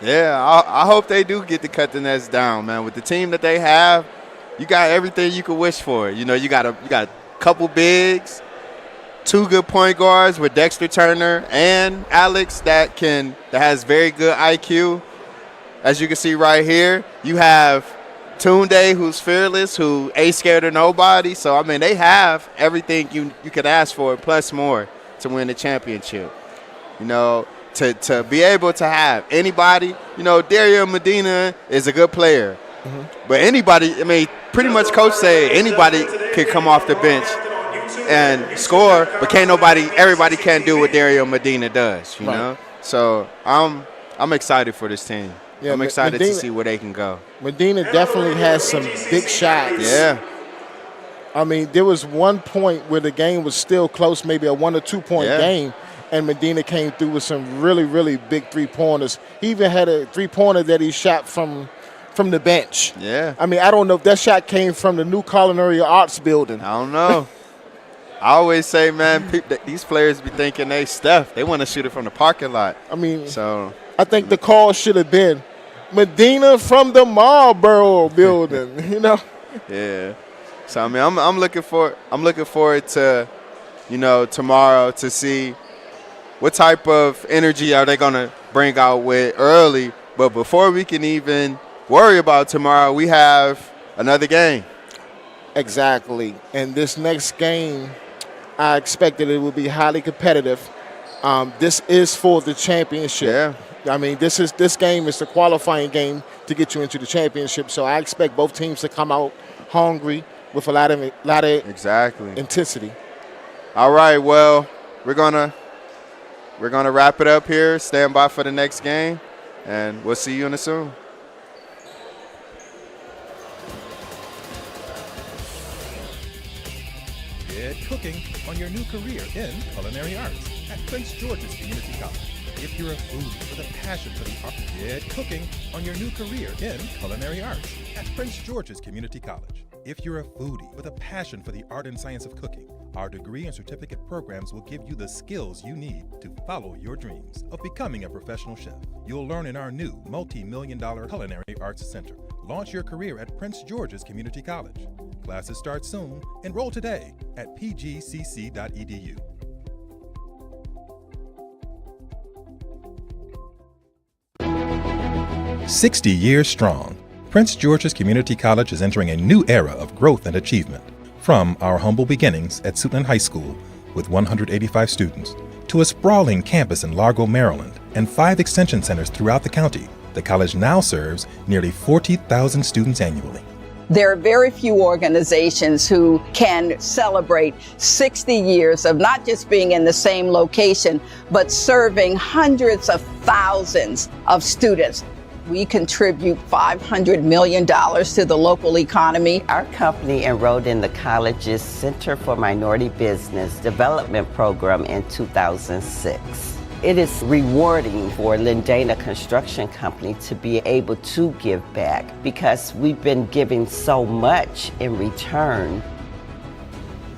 Yeah, I hope they do get to cut the nets down, man. With the team that they have, you got everything you could wish for. You know, you got a couple bigs, 2 good point guards with Dexter Turner and Alex that has very good IQ. As you can see right here, you have Tunde, who's fearless, who ain't scared of nobody. So, I mean, they have everything you could ask for, plus more, to win the championship. You know, to be able to have anybody, you know, Dario Medina is a good player. But anybody, I mean, pretty much coach say anybody could come off the bench and score, but everybody can't do what Dario Medina does, you know? So I'm excited for this team. Yeah, I'm excited to see where they can go. Medina definitely has some big shots. Yeah. I mean, there was one point where the game was still close, maybe a 1 or 2 point game, and Medina came through with some really, really big three-pointers. He even had a three-pointer that he shot from the bench. Yeah. I mean, I don't know if that shot came from the new Culinary Arts building. I don't know. I always say, man, these players be thinking they Steph. They want to shoot it from the parking lot. I mean, so I think the call should have been Medina from the Marlboro building, you know? Yeah. So I mean, I'm looking forward to, you know, tomorrow to see what type of energy are they gonna bring out with early. But before we can even worry about tomorrow, we have another game. Exactly. And this next game, I expected it would be highly competitive. This is for the championship. Yeah. I mean, this game is the qualifying game to get you into the championship. So I expect both teams to come out hungry with a lot of intensity. All right. Well, we're gonna wrap it up here. Stand by for the next game, and we'll see you in the soon. Get cooking on your new career in culinary arts at Prince George's Community College. If you're a foodie with a passion for the art, get cooking on your new career in culinary arts at Prince George's Community College. If you're a foodie with a passion for the art and science of cooking, our degree and certificate programs will give you the skills you need to follow your dreams of becoming a professional chef. You'll learn in our new multi-million-dollar culinary arts center. Launch your career at Prince George's Community College. Classes start soon. Enroll today at pgcc.edu. 60 years strong, Prince George's Community College is entering a new era of growth and achievement. From our humble beginnings at Suitland High School with 185 students to a sprawling campus in Largo, Maryland, and 5 extension centers throughout the county, the college now serves nearly 40,000 students annually. There are very few organizations who can celebrate 60 years of not just being in the same location, but serving hundreds of thousands of students. We contribute $500 million to the local economy. Our company enrolled in the college's Center for Minority Business Development Program in 2006. It is rewarding for Lindana Construction Company to be able to give back because we've been giving so much in return.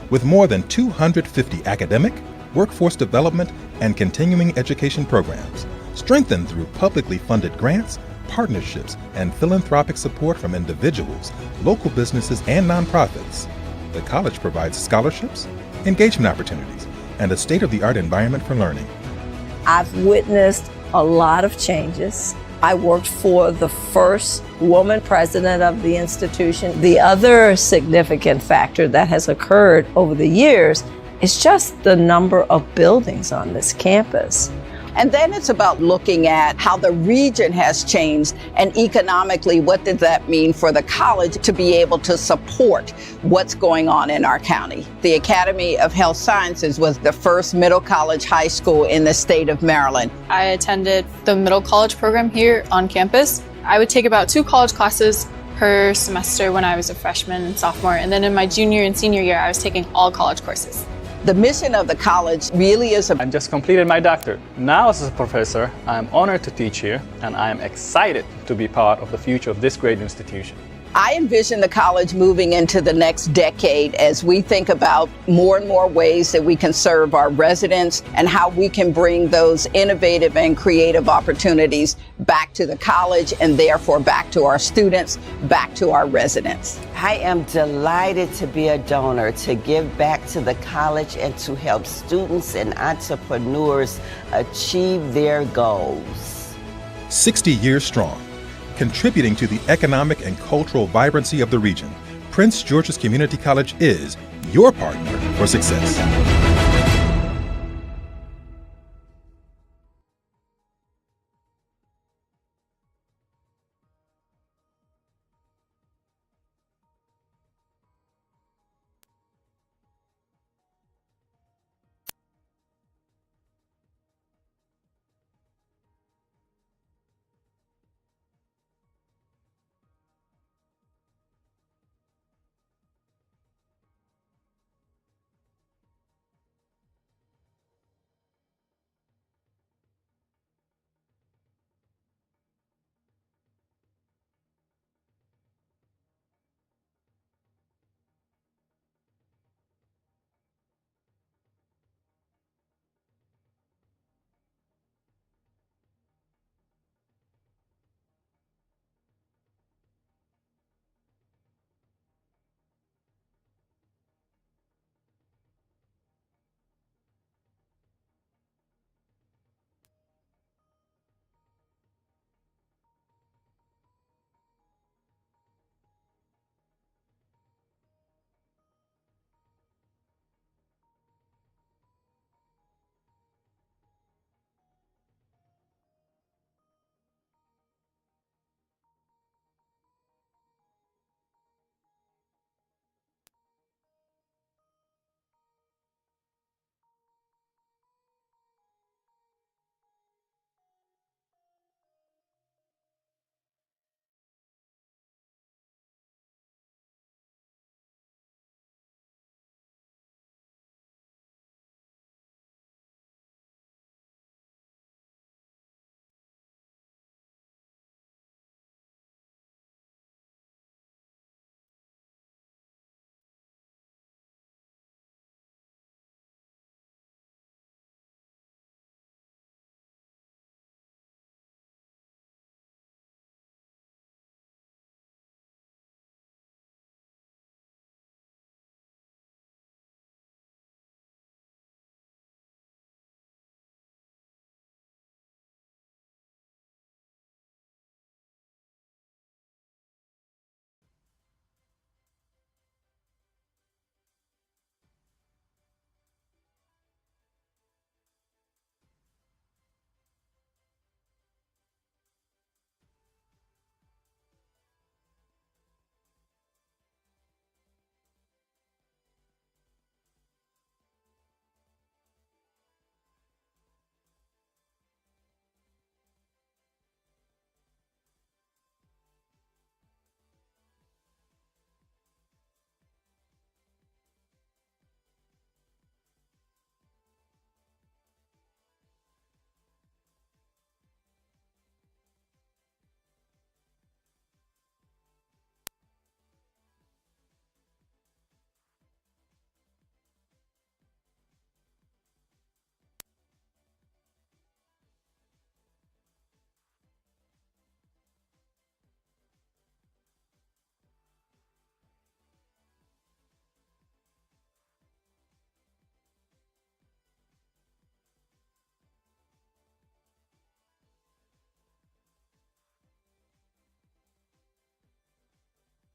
With more than 250 academic, workforce development, and continuing education programs, strengthened through publicly funded grants, partnerships, and philanthropic support from individuals, local businesses, and nonprofits, the college provides scholarships, engagement opportunities, and a state-of-the-art environment for learning. I've witnessed a lot of changes. I worked for the first woman president of the institution. The other significant factor that has occurred over the years is just the number of buildings on this campus. And then it's about looking at how the region has changed and economically, what does that mean for the college to be able to support what's going on in our county. The Academy of Health Sciences was the first middle college high school in the state of Maryland. I attended the middle college program here on campus. I would take about 2 college classes per semester when I was a freshman and sophomore. And then in my junior and senior year, I was taking all college courses. The mission of the college really is I just completed my doctorate. Now as a professor, I am honored to teach here, and I am excited to be part of the future of this great institution. I envision the college moving into the next decade as we think about more and more ways that we can serve our residents and how we can bring those innovative and creative opportunities back to the college and therefore back to our students, back to our residents. I am delighted to be a donor, to give back to the college and to help students and entrepreneurs achieve their goals. 60 years strong, contributing to the economic and cultural vibrancy of the region, Prince George's Community College is your partner for success.